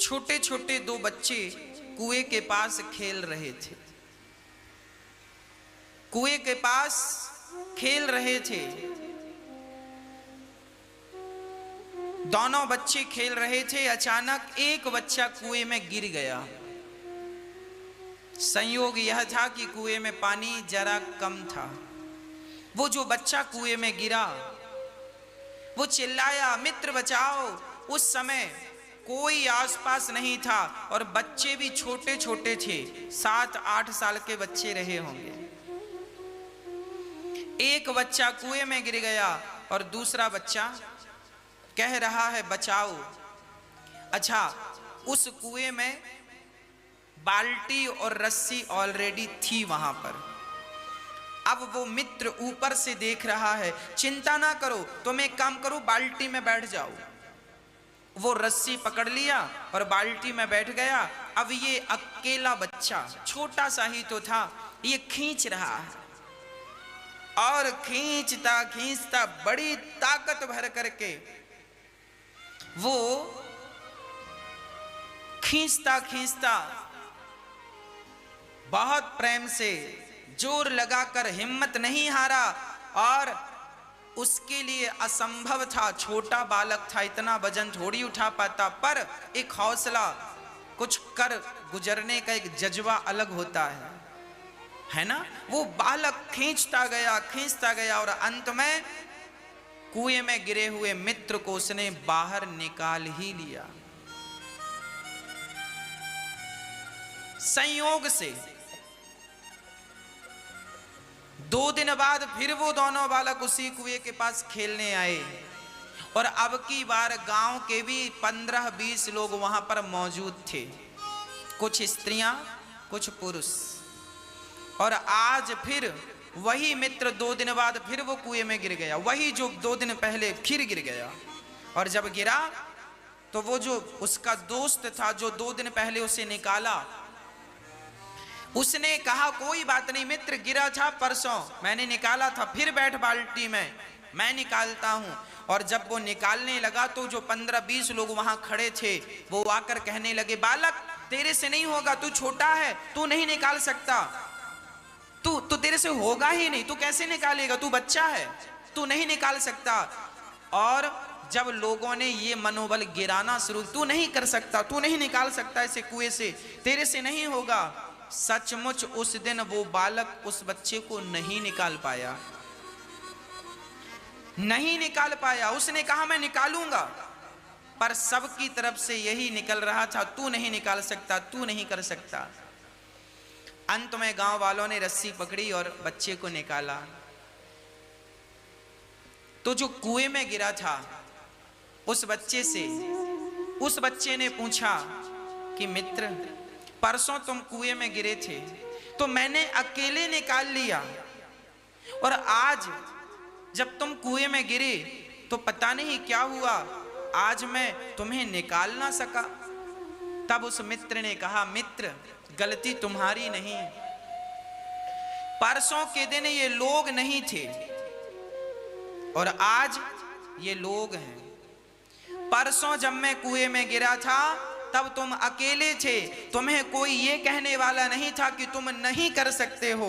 छोटे छोटे दो बच्चे कुएं के पास खेल रहे थे। कुएं के पास खेल रहे थे। दोनों बच्चे खेल रहे थे। अचानक एक बच्चा कुएं में गिर गया। संयोग यह था कि कुएं में पानी जरा कम था। वो जो बच्चा कुएं में गिरा वो चिल्लाया, मित्र बचाओ। उस समय कोई आसपास नहीं था और बच्चे भी छोटे छोटे थे, 7-8 साल के बच्चे रहे होंगे। एक बच्चा कुएं में गिर गया और दूसरा बच्चा कह रहा है बचाओ। अच्छा, उस कुएं में बाल्टी और रस्सी ऑलरेडी थी वहां पर। अब वो मित्र ऊपर से देख रहा है, चिंता ना करो, तुम एक काम करो, बाल्टी में बैठ जाओ। वो रस्सी पकड़ लिया और बाल्टी में बैठ गया। अब ये अकेला बच्चा, छोटा सा ही तो था, ये खींच रहा है और खींचता खींचता बड़ी ताकत भर करके वो खींचता खींचता बहुत प्रेम से जोर लगाकर हिम्मत नहीं हारा। और उसके लिए असंभव था, छोटा बालक था, इतना वजन थोड़ी उठा पाता, पर एक हौसला, कुछ कर गुजरने का एक जज्बा अलग होता है ना। वो बालक खींचता गया और अंत में कुएं में गिरे हुए मित्र को उसने बाहर निकाल ही लिया। संयोग से 2 दिन बाद फिर वो दोनों बालक उसी कुएं के पास खेलने आए और अब की बार गांव के भी 15-20 लोग वहां पर मौजूद थे, कुछ स्त्रियां कुछ पुरुष। और आज फिर वही मित्र 2 दिन बाद फिर वो कुएं में गिर गया, वही जो 2 दिन पहले फिर गिर गया। और जब गिरा तो वो जो उसका दोस्त था जो 2 दिन पहले उसे निकाला, उसने कहा कोई बात नहीं मित्र, गिरा था परसों, मैंने निकाला था, फिर बैठ बाल्टी में, मैं निकालता हूं। और जब वो निकालने लगा तो जो 15-20 लोग वहां खड़े थे वो आकर कहने लगे, बालक तेरे से नहीं होगा, तू छोटा है, तू नहीं निकाल सकता, तू तेरे से होगा ही नहीं, तू कैसे निकालेगा, तू बच्चा है, तू नहीं निकाल सकता। और जब लोगों ने ये मनोबल गिराना शुरू, तू नहीं कर सकता, तू नहीं निकाल सकता इसे कुएं से, तेरे से नहीं होगा, सचमुच उस दिन वो बालक उस बच्चे को नहीं निकाल पाया, नहीं निकाल पाया। उसने कहा मैं निकालूंगा, पर सबकी तरफ से यही निकल रहा था, तू नहीं निकाल सकता, तू नहीं कर सकता। अंत में गांव वालों ने रस्सी पकड़ी और बच्चे को निकाला। तो जो कुएं में गिरा था उस बच्चे से, उस बच्चे ने पूछा कि मित्र परसों तुम कुएं में गिरे थे तो मैंने अकेले निकाल लिया, और आज जब तुम कुएं में गिरे तो पता नहीं क्या हुआ, आज मैं तुम्हें निकाल ना सका। तब उस मित्र ने कहा, मित्र गलती तुम्हारी नहीं, परसों के दिन ये लोग नहीं थे और आज ये लोग हैं। परसों जब मैं कुएं में गिरा था तब तुम अकेले थे, तुम्हें कोई ये कहने वाला नहीं था कि तुम नहीं कर सकते हो,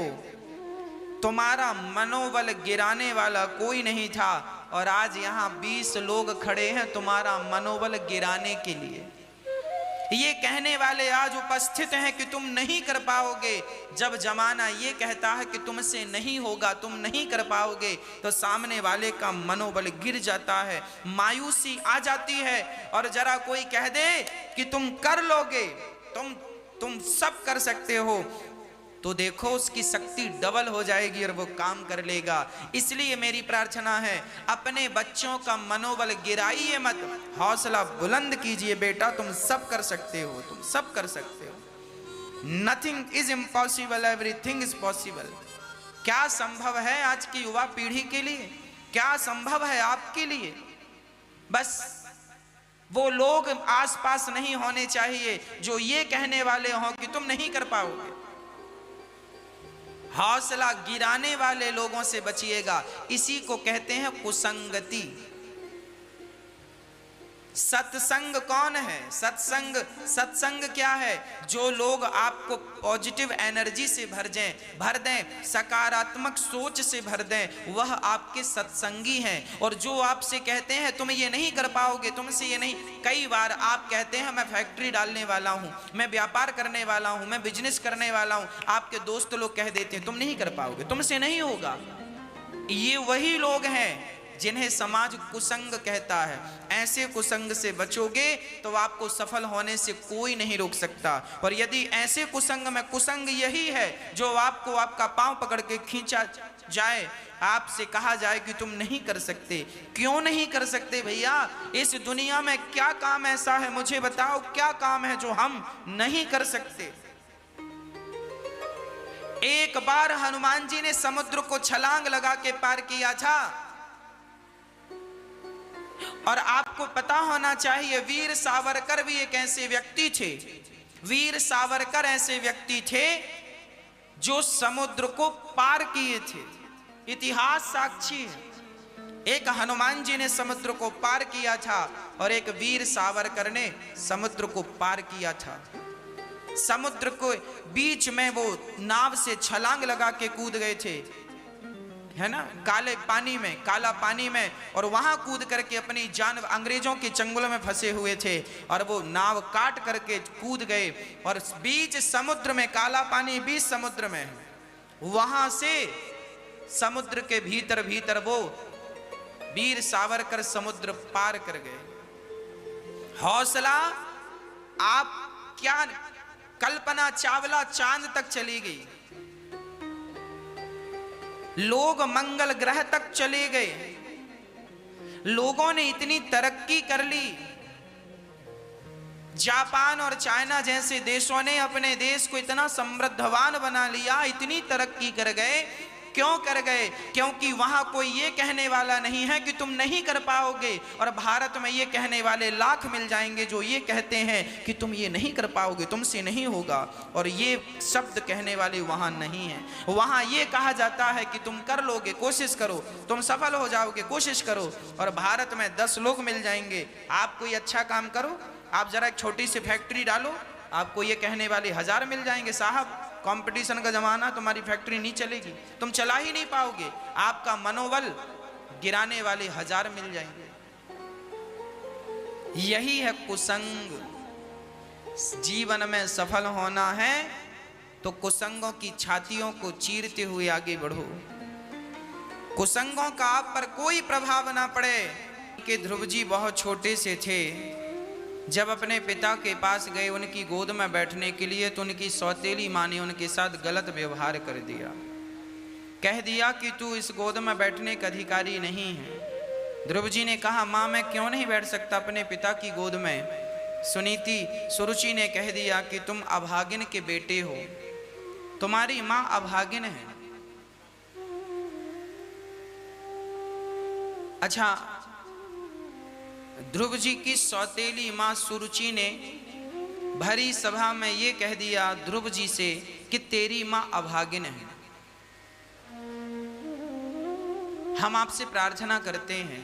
तुम्हारा मनोबल गिराने वाला कोई नहीं था, और आज यहाँ 20 लोग खड़े हैं तुम्हारा मनोबल गिराने के लिए। ये कहने वाले आज उपस्थित हैं कि तुम नहीं कर पाओगे। जब जमाना ये कहता है कि तुमसे नहीं होगा, तुम नहीं कर पाओगे, तो सामने वाले का मनोबल गिर जाता है, मायूसी आ जाती है। और जरा कोई कह दे कि तुम कर लोगे, तुम सब कर सकते हो, तो देखो उसकी शक्ति डबल हो जाएगी और वो काम कर लेगा। इसलिए मेरी प्रार्थना है, अपने बच्चों का मनोबल गिराइए मत, हौसला बुलंद कीजिए, बेटा तुम सब कर सकते हो, तुम सब कर सकते हो। Nothing is impossible, everything is possible. क्या संभव है आज की युवा पीढ़ी के लिए, क्या संभव है आपके लिए? बस वो लोग आसपास नहीं होने चाहिए जो ये कहने वाले हों कि तुम नहीं कर पाओगे। हौसला गिराने वाले लोगों से बचिएगा, इसी को कहते हैं कुसंगति। सत्संग कौन है? सत्संग क्या है? जो लोग आपको पॉजिटिव एनर्जी से भर दें, सकारात्मक सोच से भर दें, वह आपके सत्संगी हैं। और जो आपसे कहते हैं तुम ये नहीं कर पाओगे, तुमसे ये नहीं, कई बार आप कहते हैं मैं फैक्ट्री डालने वाला हूं, मैं व्यापार करने वाला हूं, मैं बिजनेस करने वाला हूं, आपके दोस्त लोग कह देते हैं तुम नहीं कर पाओगे, तुमसे नहीं होगा। ये वही लोग हैं जिन्हें समाज कुसंग कहता है। ऐसे कुसंग से बचोगे तो आपको सफल होने से कोई नहीं रोक सकता। और यदि ऐसे कुसंग में, कुसंग यही है जो आपको आपका पांव पकड़ के खींचा जाए, आपसे कहा जाए कि तुम नहीं कर सकते। क्यों नहीं कर सकते भैया? इस दुनिया में क्या काम ऐसा है, मुझे बताओ क्या काम है जो हम नहीं कर सकते? एक बार हनुमान जी ने समुद्र को छलांग लगा के पार किया था। और आपको पता होना चाहिए वीर सावरकर भी एक ऐसे व्यक्ति थे, वीर सावरकर ऐसे व्यक्ति थे जो समुद्र को पार किए थे। इतिहास साक्षी है। एक हनुमान जी ने समुद्र को पार किया था और एक वीर सावरकर ने समुद्र को पार किया था। समुद्र को बीच में वो नाव से छलांग लगा के कूद गए थे, है ना, काले पानी में, काला पानी में, और वहां कूद करके अपनी जान, अंग्रेजों के चंगुल में फंसे हुए थे और वो नाव काट करके कूद गए और बीच समुद्र में, काला पानी बीच समुद्र में, वहां से समुद्र के भीतर भीतर वो वीर सावरकर समुद्र पार कर गए। हौसला, आप क्या, कल्पना चावला चांद तक चली गई, लोग मंगल ग्रह तक चले गए, लोगों ने इतनी तरक्की कर ली। जापान और चाइना जैसे देशों ने अपने देश को इतना समृद्धवान बना लिया, इतनी तरक्की कर गए। क्यों कर गए? क्योंकि वहां कोई ये कहने वाला नहीं है कि तुम नहीं कर पाओगे। और भारत में ये कहने वाले लाख मिल जाएंगे जो ये कहते हैं कि तुम ये नहीं कर पाओगे, तुमसे नहीं होगा। और ये शब्द कहने वाले वहां नहीं है। वहां ये कहा जाता है कि तुम कर लोगे, कोशिश करो, तुम सफल हो जाओगे, कोशिश करो। और भारत में 10 लोग मिल जाएंगे, आप कोई अच्छा काम करो, आप जरा एक छोटी सी फैक्ट्री डालो, आपको ये कहने वाले 1000 मिल जाएंगे, साहब कंपटीशन का जमाना, तुम्हारी फैक्ट्री नहीं चलेगी, तुम चला ही नहीं पाओगे। आपका मनोबल गिराने वाले 1000 मिल जाएंगे। यही है कुसंग। जीवन में सफल होना है तो कुसंगों की छातियों को चीरते हुए आगे बढ़ो। कुसंगों का आप पर कोई प्रभाव ना पड़े। कि ध्रुव जी बहुत छोटे से थे, जब अपने पिता के पास गए उनकी गोद में बैठने के लिए, तो उनकी सौतेली माँ ने उनके साथ गलत व्यवहार कर दिया। कह दिया कि तू इस गोद में बैठने का अधिकारी नहीं है। ध्रुव जी ने कहा माँ मैं क्यों नहीं बैठ सकता अपने पिता की गोद में? सुरुचि ने कह दिया कि तुम अभागिन के बेटे हो, तुम्हारी माँ अभागिन है। अच्छा, ध्रुव जी की सौतेली मां सुरुचि ने भरी सभा में ये कह दिया ध्रुव जी से कि तेरी मां अभागिन है। हम आपसे प्रार्थना करते हैं,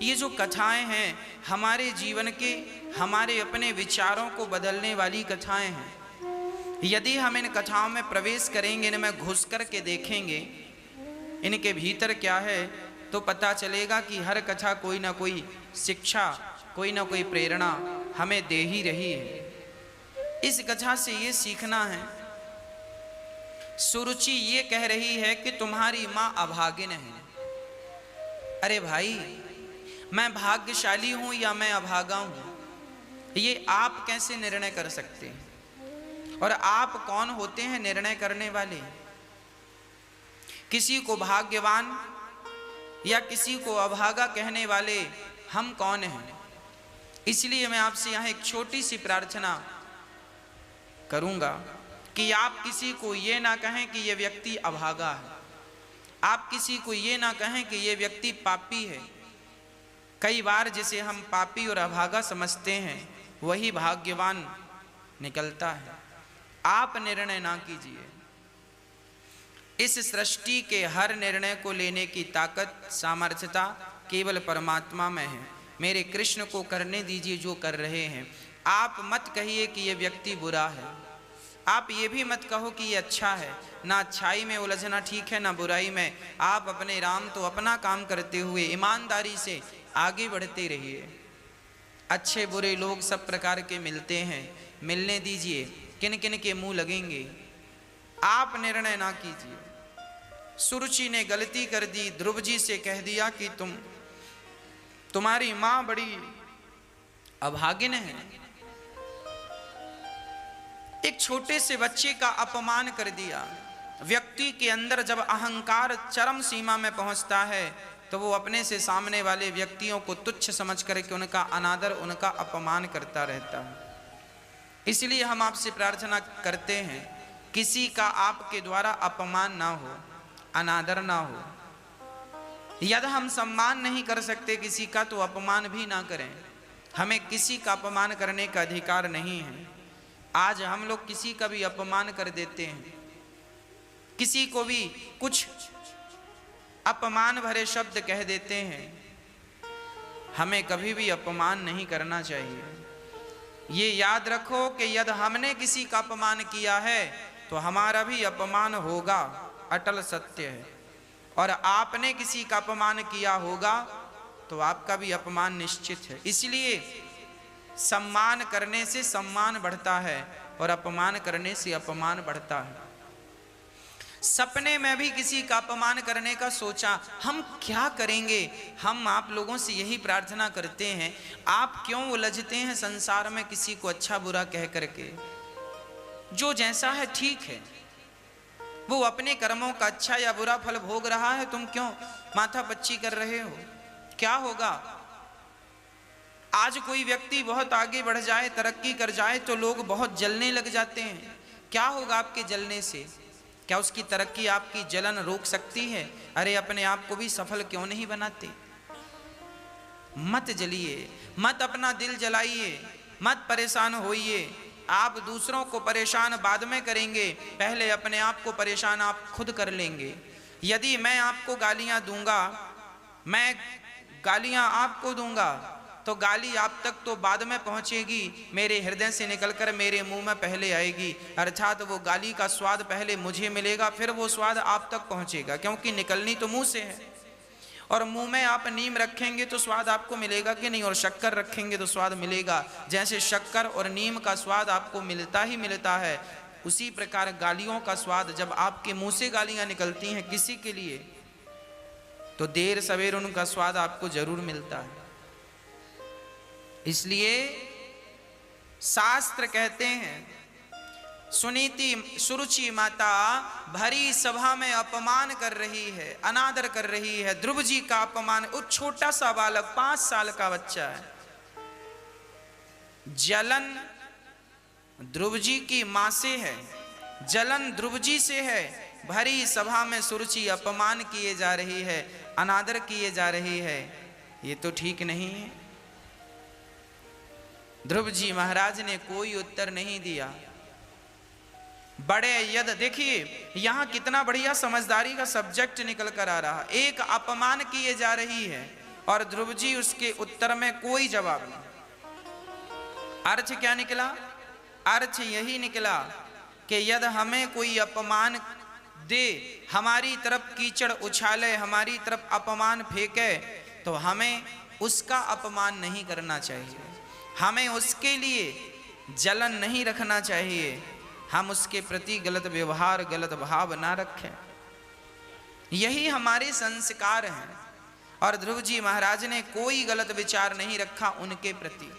ये जो कथाएं हैं हमारे जीवन के, हमारे अपने विचारों को बदलने वाली कथाएं हैं। यदि हम इन कथाओं में प्रवेश करेंगे, इनमें घुस कर के देखेंगे इनके भीतर क्या है, तो पता चलेगा कि हर कथा कोई ना कोई शिक्षा, कोई ना कोई प्रेरणा हमें दे ही रही है। इस कथा से ये सीखना है, सुरुचि ये कह रही है कि तुम्हारी माँ अभागिन है। अरे भाई, मैं भाग्यशाली हूं या मैं अभागा हूं, ये आप कैसे निर्णय कर सकते हैं? और आप कौन होते हैं निर्णय करने वाले? किसी को भाग्यवान या किसी को अभागा कहने वाले हम कौन हैं? इसलिए मैं आपसे यहाँ एक छोटी सी प्रार्थना करूंगा कि आप किसी को ये ना कहें कि ये व्यक्ति अभागा है, आप किसी को ये ना कहें कि ये व्यक्ति पापी है। कई बार जिसे हम पापी और अभागा समझते हैं वही भाग्यवान निकलता है। आप निर्णय ना कीजिए। इस सृष्टि के हर निर्णय को लेने की ताकत, सामर्थ्यता केवल परमात्मा में है। मेरे कृष्ण को करने दीजिए जो कर रहे हैं। आप मत कहिए कि ये व्यक्ति बुरा है, आप ये भी मत कहो कि ये अच्छा है। ना अच्छाई में उलझना ठीक है, ना बुराई में। आप अपने राम तो अपना काम करते हुए ईमानदारी से आगे बढ़ते रहिए। अच्छे बुरे लोग सब प्रकार के मिलते हैं, मिलने दीजिए। किन किन के मुंह लगेंगे आप निर्णय ना कीजिए। सुरुचि ने गलती कर दी, ध्रुव जी से कह दिया कि तुम्हारी मां बड़ी अभागिन है। एक छोटे से बच्चे का अपमान कर दिया। व्यक्ति के अंदर जब अहंकार चरम सीमा में पहुंचता है तो वो अपने से सामने वाले व्यक्तियों को तुच्छ समझ करके उनका अनादर, उनका अपमान करता रहता है। इसलिए हम आपसे प्रार्थना करते हैं, किसी का आपके द्वारा अपमान ना हो, अनादर ना हो। यदि हम सम्मान नहीं कर सकते किसी का तो अपमान भी ना करें। हमें किसी का अपमान करने का अधिकार नहीं है। आज हम लोग किसी का भी अपमान कर देते हैं, किसी को भी कुछ अपमान भरे शब्द कह देते हैं। हमें कभी भी अपमान नहीं करना चाहिए। ये याद रखो कि यदि हमने किसी का अपमान किया है तो हमारा भी अपमान होगा, अटल सत्य है। और आपने किसी का अपमान किया होगा तो आपका भी अपमान निश्चित है। इसलिए सम्मान करने से सम्मान बढ़ता है और अपमान करने से अपमान बढ़ता है। सपने में भी किसी का अपमान करने का सोचा, हम क्या करेंगे? हम आप लोगों से यही प्रार्थना करते हैं, आप क्यों उलझते हैं संसार में किसी को अच्छा बुरा कह करके? जो जैसा है ठीक है, वो अपने कर्मों का अच्छा या बुरा फल भोग रहा है, तुम क्यों माथा पच्ची कर रहे हो? क्या होगा? आज कोई व्यक्ति बहुत आगे बढ़ जाए, तरक्की कर जाए तो लोग बहुत जलने लग जाते हैं। क्या होगा आपके जलने से? क्या उसकी तरक्की आपकी जलन रोक सकती है? अरे अपने आप को भी सफल क्यों नहीं बनाते? मत जलिए, मत अपना दिल जलाइए, मत परेशान होइए। आप दूसरों को परेशान बाद में करेंगे, पहले अपने आप को परेशान आप खुद कर लेंगे। यदि मैं आपको गालियां दूंगा, मैं गालियां आपको दूंगा तो गाली आप तक तो बाद में पहुंचेगी, मेरे हृदय से निकलकर मेरे मुंह में पहले आएगी। अर्थात वो गाली का स्वाद पहले मुझे मिलेगा, फिर वो स्वाद आप तक पहुंचेगा, क्योंकि निकलनी तो मुंह से है। और मुंह में आप नीम रखेंगे तो स्वाद आपको मिलेगा कि नहीं, और शक्कर रखेंगे तो स्वाद मिलेगा। जैसे शक्कर और नीम का स्वाद आपको मिलता ही मिलता है, उसी प्रकार गालियों का स्वाद, जब आपके मुंह से गालियां निकलती हैं किसी के लिए तो देर सवेर उनका स्वाद आपको जरूर मिलता है। इसलिए शास्त्र कहते हैं, सुनीति सुरुचि माता भरी सभा में अपमान कर रही है, अनादर कर रही है। ध्रुव जी का अपमान, उस छोटा सा बालक 5 साल का बच्चा है, जलन ध्रुव जी की मां से है, जलन ध्रुव जी से है। भरी सभा में सुरुचि अपमान किए जा रही है, अनादर किए जा रही है, ये तो ठीक नहीं है। ध्रुव जी महाराज ने कोई उत्तर नहीं दिया। बड़े यद देखिए यहां कितना बढ़िया समझदारी का सब्जेक्ट निकल कर आ रहा। एक अपमान किए जा रही है और ध्रुव जी उसके उत्तर में कोई जवाब नहीं। अर्थ क्या निकला? अर्थ यही निकला कि यदि हमें कोई अपमान दे, हमारी तरफ कीचड़ उछाले, हमारी तरफ अपमान फेंके, तो हमें उसका अपमान नहीं करना चाहिए, हमें उसके लिए जलन नहीं रखना चाहिए, हम उसके प्रति गलत व्यवहार, गलत भाव ना रखें। यही हमारे संस्कार हैं। और ध्रुव जी महाराज ने कोई गलत विचार नहीं रखा उनके प्रति।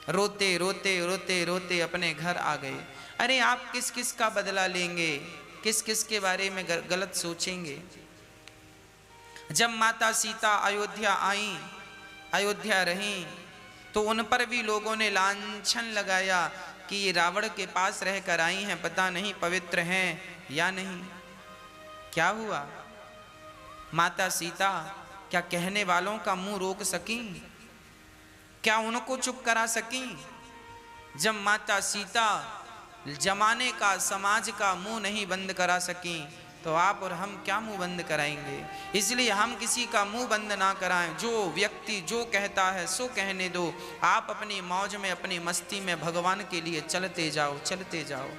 रोते रोते रोते रोते अपने घर आ गए। अरे आप किस किस का बदला लेंगे, किस किस के बारे में गलत सोचेंगे? जब माता सीता अयोध्या आई, अयोध्या रहीं, तो उन पर भी लोगों ने लांछन लगाया कि ये रावण के पास रहकर आई हैं, पता नहीं पवित्र हैं या नहीं। क्या हुआ? माता सीता क्या कहने वालों का मुंह रोक सकी? क्या उनको चुप करा सकी? जब माता सीता जमाने का, समाज का मुंह नहीं बंद करा सकी, तो आप और हम क्या मुंह बंद कराएंगे। इसलिए हम किसी का मुंह बंद ना कराएं। जो व्यक्ति जो कहता है सो कहने दो। आप अपनी मौज में अपनी मस्ती में भगवान के लिए चलते जाओ, चलते जाओ।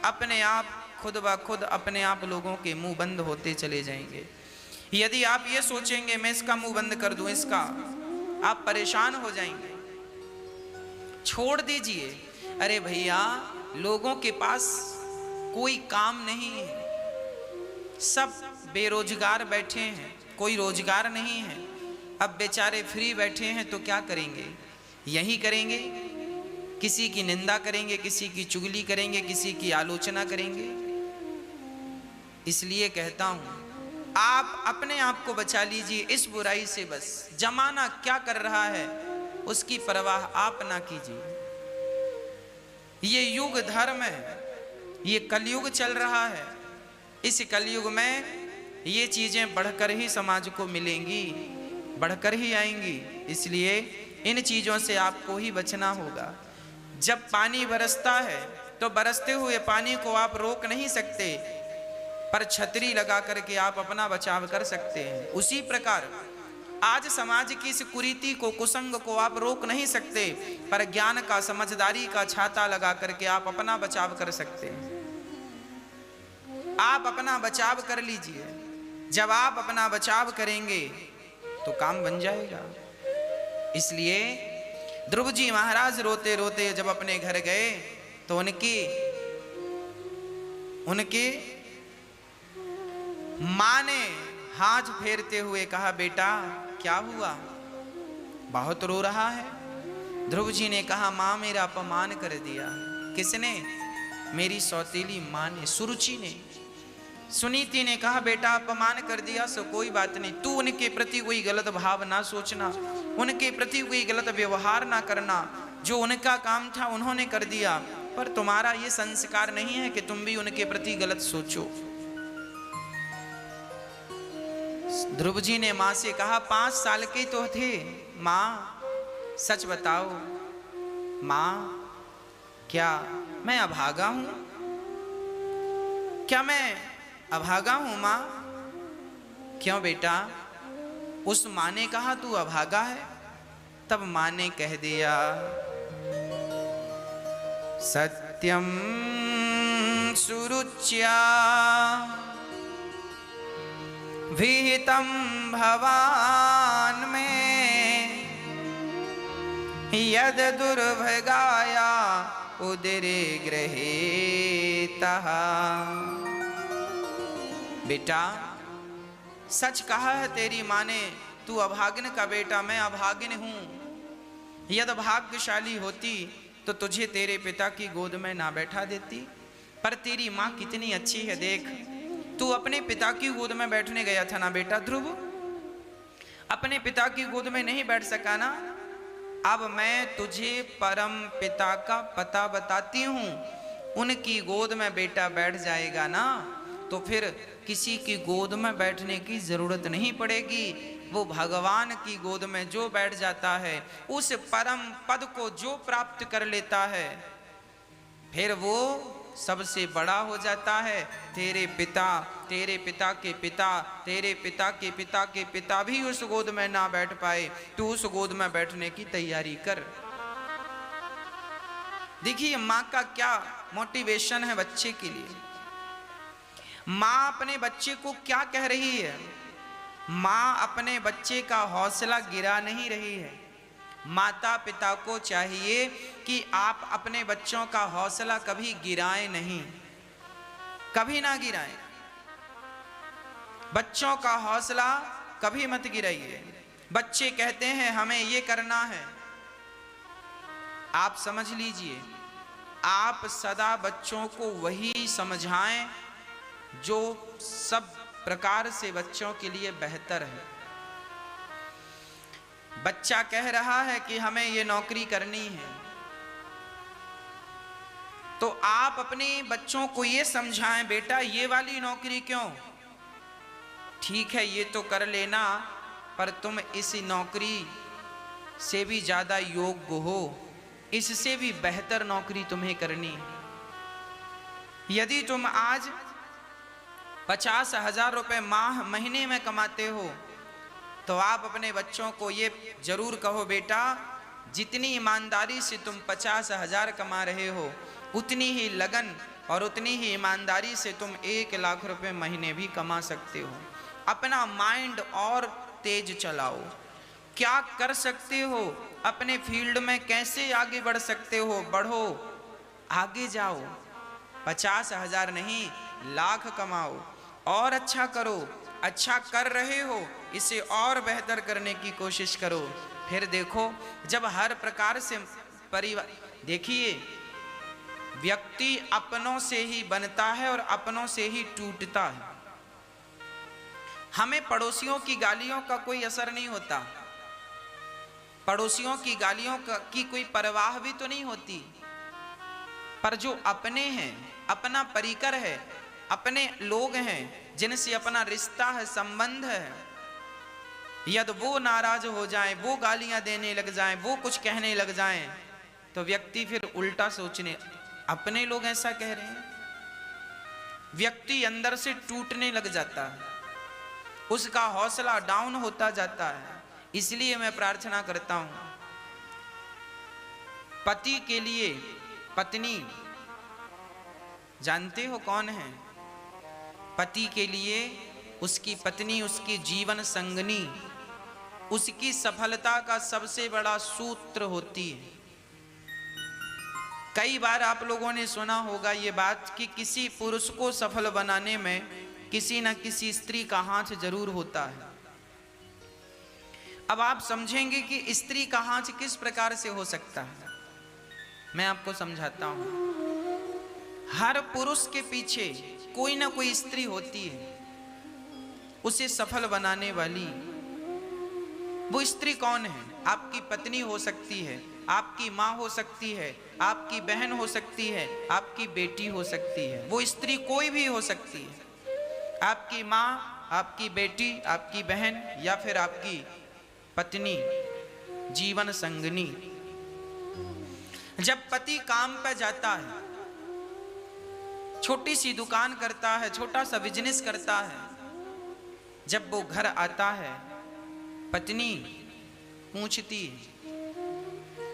अपने आप खुद ब खुद अपने आप लोगों के मुंह बंद होते चले जाएंगे। यदि आप ये सोचेंगे मैं इसका मुंह बंद कर दूं इसका, आप परेशान हो जाएंगे। छोड़ दीजिए। अरे भैया, लोगों के पास कोई काम नहीं है, सब बेरोजगार बैठे हैं, कोई रोजगार नहीं है। अब बेचारे फ्री बैठे हैं तो क्या करेंगे? यही करेंगे, किसी की निंदा करेंगे, किसी की चुगली करेंगे, किसी की आलोचना करेंगे। इसलिए कहता हूं आप अपने आप को बचा लीजिए इस बुराई से। बस जमाना क्या कर रहा है उसकी परवाह आप ना कीजिए। ये युग धर्म है, ये कलयुग चल रहा है। इस कलयुग में ये चीजें बढ़कर ही समाज को मिलेंगी, बढ़कर ही आएंगी। इसलिए इन चीजों से आपको ही बचना होगा। जब पानी बरसता है तो बरसते हुए पानी को आप रोक नहीं सकते, पर छतरी लगा करके आप अपना बचाव कर सकते हैं। उसी प्रकार आज समाज की इस कुरीति को, कुसंग को आप रोक नहीं सकते, पर ज्ञान का, समझदारी का छाता लगा करके आप अपना बचाव कर सकते हैं। आप अपना बचाव कर लीजिए। जब आप अपना बचाव करेंगे तो काम बन जाएगा। इसलिए ध्रुव जी महाराज रोते रोते जब अपने घर गए तो उनके मां ने हाथ फेरते हुए कहा, बेटा क्या हुआ, बहुत रो रहा है। ध्रुव जी ने कहा, मां मेरा अपमान कर दिया। किसने? मेरी सौतेली मां ने, सुरुचि ने। सुनीति ने कहा, बेटा अपमान कर दिया सो कोई बात नहीं, तू उनके प्रति कोई गलत भाव ना सोचना, उनके प्रति कोई गलत व्यवहार ना करना। जो उनका काम था उन्होंने कर दिया, पर तुम्हारा ये संस्कार नहीं है कि तुम भी उनके प्रति गलत सोचो। ध्रुव जी ने मां से कहा, 5 साल के तो थे, मां सच बताओ, मां क्या मैं अभागा हूं? क्या मैं अभागा हूं मां? क्यों बेटा? उस मां ने कहा तू अभागा है। तब मां ने कह दिया, सत्यम सुरुच्या विहितम भवान में यद दुर्भगाया उदरे गृहीतः। बेटा सच कहा है तेरी माँ ने, तू अभागिन का बेटा, मैं अभागिन हूं। यद भाग्यशाली होती तो तुझे तेरे पिता की गोद में ना बैठा देती, पर तेरी माँ कितनी अच्छी है देख। तू अपने पिता की गोद में बैठने गया था ना बेटा ध्रुव, अपने पिता की गोद में नहीं बैठ सका ना। अब मैं तुझे परम पिता का पता बताती हूं, उनकी गोद में बेटा बैठ जाएगा ना तो फिर किसी की गोद में बैठने की जरूरत नहीं पड़ेगी। वो भगवान की गोद में जो बैठ जाता है, उस परम पद को जो प्राप्त कर लेता है, फिर वो सबसे बड़ा हो जाता है। तेरे पिता, तेरे पिता के पिता, तेरे पिता के पिता के पिता भी उस गोद में ना बैठ पाए, तू उस गोद में बैठने की तैयारी कर। देखिए माँ का क्या मोटिवेशन है बच्चे के लिए। माँ अपने बच्चे को क्या कह रही है? माँ अपने बच्चे का हौसला गिरा नहीं रही है। माता पिता को चाहिए कि आप अपने बच्चों का हौसला कभी गिराएं नहीं, कभी ना गिराएं। बच्चों का हौसला कभी मत गिराइए। बच्चे कहते हैं हमें ये करना है, आप समझ लीजिए, आप सदा बच्चों को वही समझाएं जो सब प्रकार से बच्चों के लिए बेहतर है। बच्चा कह रहा है कि हमें ये नौकरी करनी है, तो आप अपने बच्चों को ये समझाएं, बेटा ये वाली नौकरी क्यों, ठीक है ये तो कर लेना, पर तुम इस नौकरी से भी ज्यादा योग्य हो, इससे भी बेहतर नौकरी तुम्हें करनी है। यदि तुम आज 50,000 रुपए महीने में कमाते हो, तो आप अपने बच्चों को ये जरूर कहो, बेटा जितनी ईमानदारी से तुम 50,000 कमा रहे हो, उतनी ही लगन और उतनी ही ईमानदारी से तुम 1 लाख रुपए महीने भी कमा सकते हो। अपना माइंड और तेज चलाओ। क्या कर सकते हो, अपने फील्ड में कैसे आगे बढ़ सकते हो, बढ़ो, आगे जाओ। 50,000 नहीं, लाख कमाओ और अच्छा करो। अच्छा कर रहे हो, इसे और बेहतर करने की कोशिश करो। फिर देखो, जब हर प्रकार से परिवार, देखिए व्यक्ति अपनों से ही बनता है और अपनों से ही टूटता है। हमें पड़ोसियों की गालियों का कोई असर नहीं होता, पड़ोसियों की गालियों की कोई परवाह भी तो नहीं होती, पर जो अपने हैं, अपना परिकर है, अपने लोग हैं, जिनसे अपना रिश्ता है, संबंध है, यदि वो नाराज हो जाएं, वो गालियां देने लग जाएं, वो कुछ कहने लग जाएं, तो व्यक्ति फिर उल्टा सोचने, अपने लोग ऐसा कह रहे हैं, व्यक्ति अंदर से टूटने लग जाता है, उसका हौसला डाउन होता जाता है। इसलिए मैं प्रार्थना करता हूं, पति के लिए पत्नी, जानते हो कौन है? पति के लिए उसकी पत्नी उसकी जीवन संगनी, उसकी सफलता का सबसे बड़ा सूत्र होती है। कई बार आप लोगों ने सुना होगा ये बात कि किसी पुरुष को सफल बनाने में किसी न किसी स्त्री का हाथ जरूर होता है। अब आप समझेंगे कि स्त्री का हाथ किस प्रकार से हो सकता है, मैं आपको समझाता हूं। हर पुरुष के पीछे कोई ना कोई स्त्री होती है उसे सफल बनाने वाली। वो स्त्री कौन है? आपकी पत्नी हो सकती है, आपकी माँ हो सकती है, आपकी बहन हो सकती है, आपकी बेटी हो सकती है। वो स्त्री कोई भी हो सकती है, आपकी माँ, आपकी बेटी, आपकी बहन या फिर आपकी पत्नी, जीवन संगनी। जब पति काम पर जाता है, छोटी सी दुकान करता है, छोटा सा बिजनेस करता है, जब वो घर आता है, पत्नी पूछती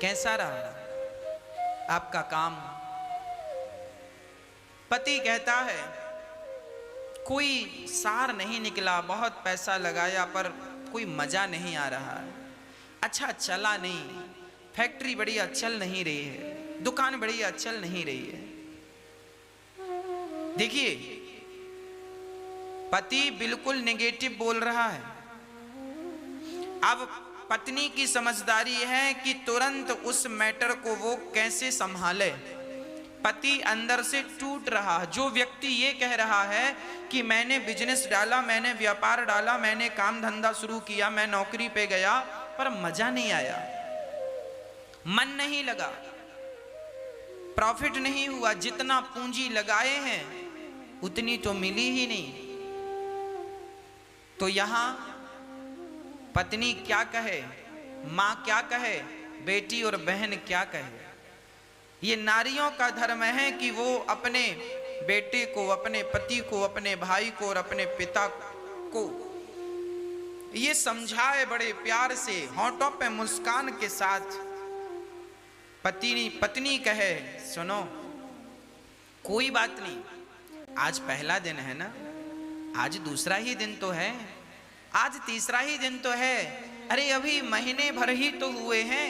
कैसा रहा आपका काम? पति कहता है कोई सार नहीं निकला, बहुत पैसा लगाया पर कोई मजा नहीं आ रहा है, अच्छा चला नहीं, फैक्ट्री बढ़िया चल नहीं रही है, दुकान बढ़िया चल नहीं रही है। देखिए, पति बिल्कुल नेगेटिव बोल रहा है। अब पत्नी की समझदारी है कि तुरंत उस मैटर को वो कैसे संभाले। पति अंदर से टूट रहा है। जो व्यक्ति ये कह रहा है कि मैंने बिजनेस डाला, मैंने व्यापार डाला, मैंने काम धंधा शुरू किया, मैं नौकरी पे गया, पर मजा नहीं आया, मन नहीं लगा, प्रॉफिट नहीं हुआ, जितना पूंजी लगाए हैं उतनी तो मिली ही नहीं। तो यहां पत्नी क्या कहे, मां क्या कहे, बेटी और बहन क्या कहे? ये नारियों का धर्म है कि वो अपने बेटे को, अपने पति को, अपने भाई को और अपने पिता को ये समझाए बड़े प्यार से, होंठों पे मुस्कान के साथ। पत्नी कहे सुनो, कोई बात नहीं, आज पहला दिन है ना, आज दूसरा ही दिन तो है, आज तीसरा ही दिन तो है, अरे अभी महीने भर ही तो हुए हैं,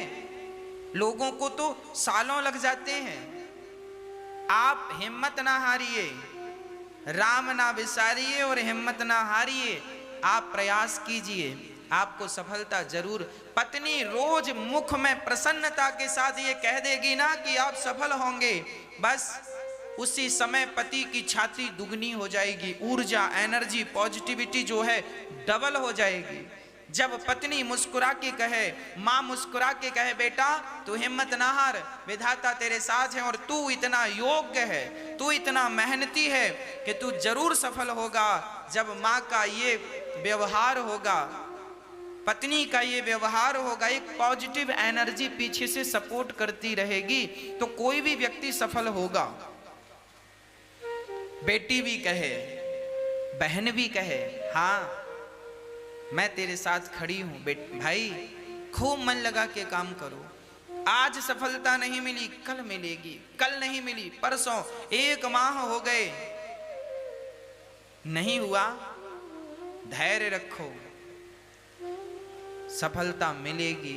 लोगों को तो सालों लग जाते हैं। आप हिम्मत ना हारिए, राम ना विसारिए और हिम्मत ना हारिए, आप प्रयास कीजिए, आपको सफलता जरूर। पत्नी रोज मुख में प्रसन्नता के साथ ये कह देगी ना कि आप सफल होंगे, बस उसी समय पति की छाती दुगनी हो जाएगी, ऊर्जा, एनर्जी, पॉजिटिविटी जो है डबल हो जाएगी। जब पत्नी मुस्कुरा के कहे, माँ मुस्कुरा के कहे, बेटा तू हिम्मत ना हार, विधाता तेरे साथ है और तू इतना योग्य है, तू इतना मेहनती है कि तू जरूर सफल होगा। जब माँ का ये व्यवहार होगा, पत्नी का ये व्यवहार होगा, एक पॉजिटिव एनर्जी पीछे से सपोर्ट करती रहेगी, तो कोई भी व्यक्ति सफल होगा। बेटी भी कहे, बहन भी कहे हाँ मैं तेरे साथ खड़ी हूं भाई, खूब मन लगा के काम करो। आज सफलता नहीं मिली कल मिलेगी, कल नहीं मिली परसों, 1 माह हो गए नहीं हुआ, धैर्य रखो, सफलता मिलेगी।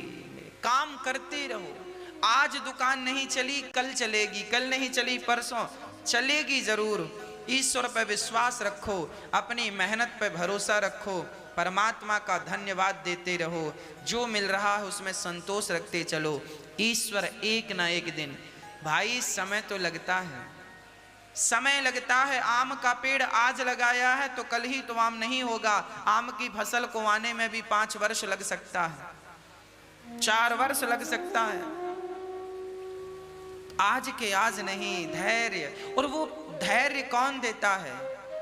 काम करते रहो। आज दुकान नहीं चली कल चलेगी, कल नहीं चली परसों चलेगी जरूर। ईश्वर पर विश्वास रखो, अपनी मेहनत पर भरोसा रखो, परमात्मा का धन्यवाद देते रहो, जो मिल रहा है उसमें संतोष रखते चलो। ईश्वर एक ना एक दिन, भाई समय तो लगता है, समय लगता है। आम का पेड़ आज लगाया है तो कल ही तो आम नहीं होगा। आम की फसल को आने में भी 5 वर्ष लग सकता है, 4 वर्ष लग सकता है। आज के आज नहीं, धैर्य। और वो धैर्य कौन देता है?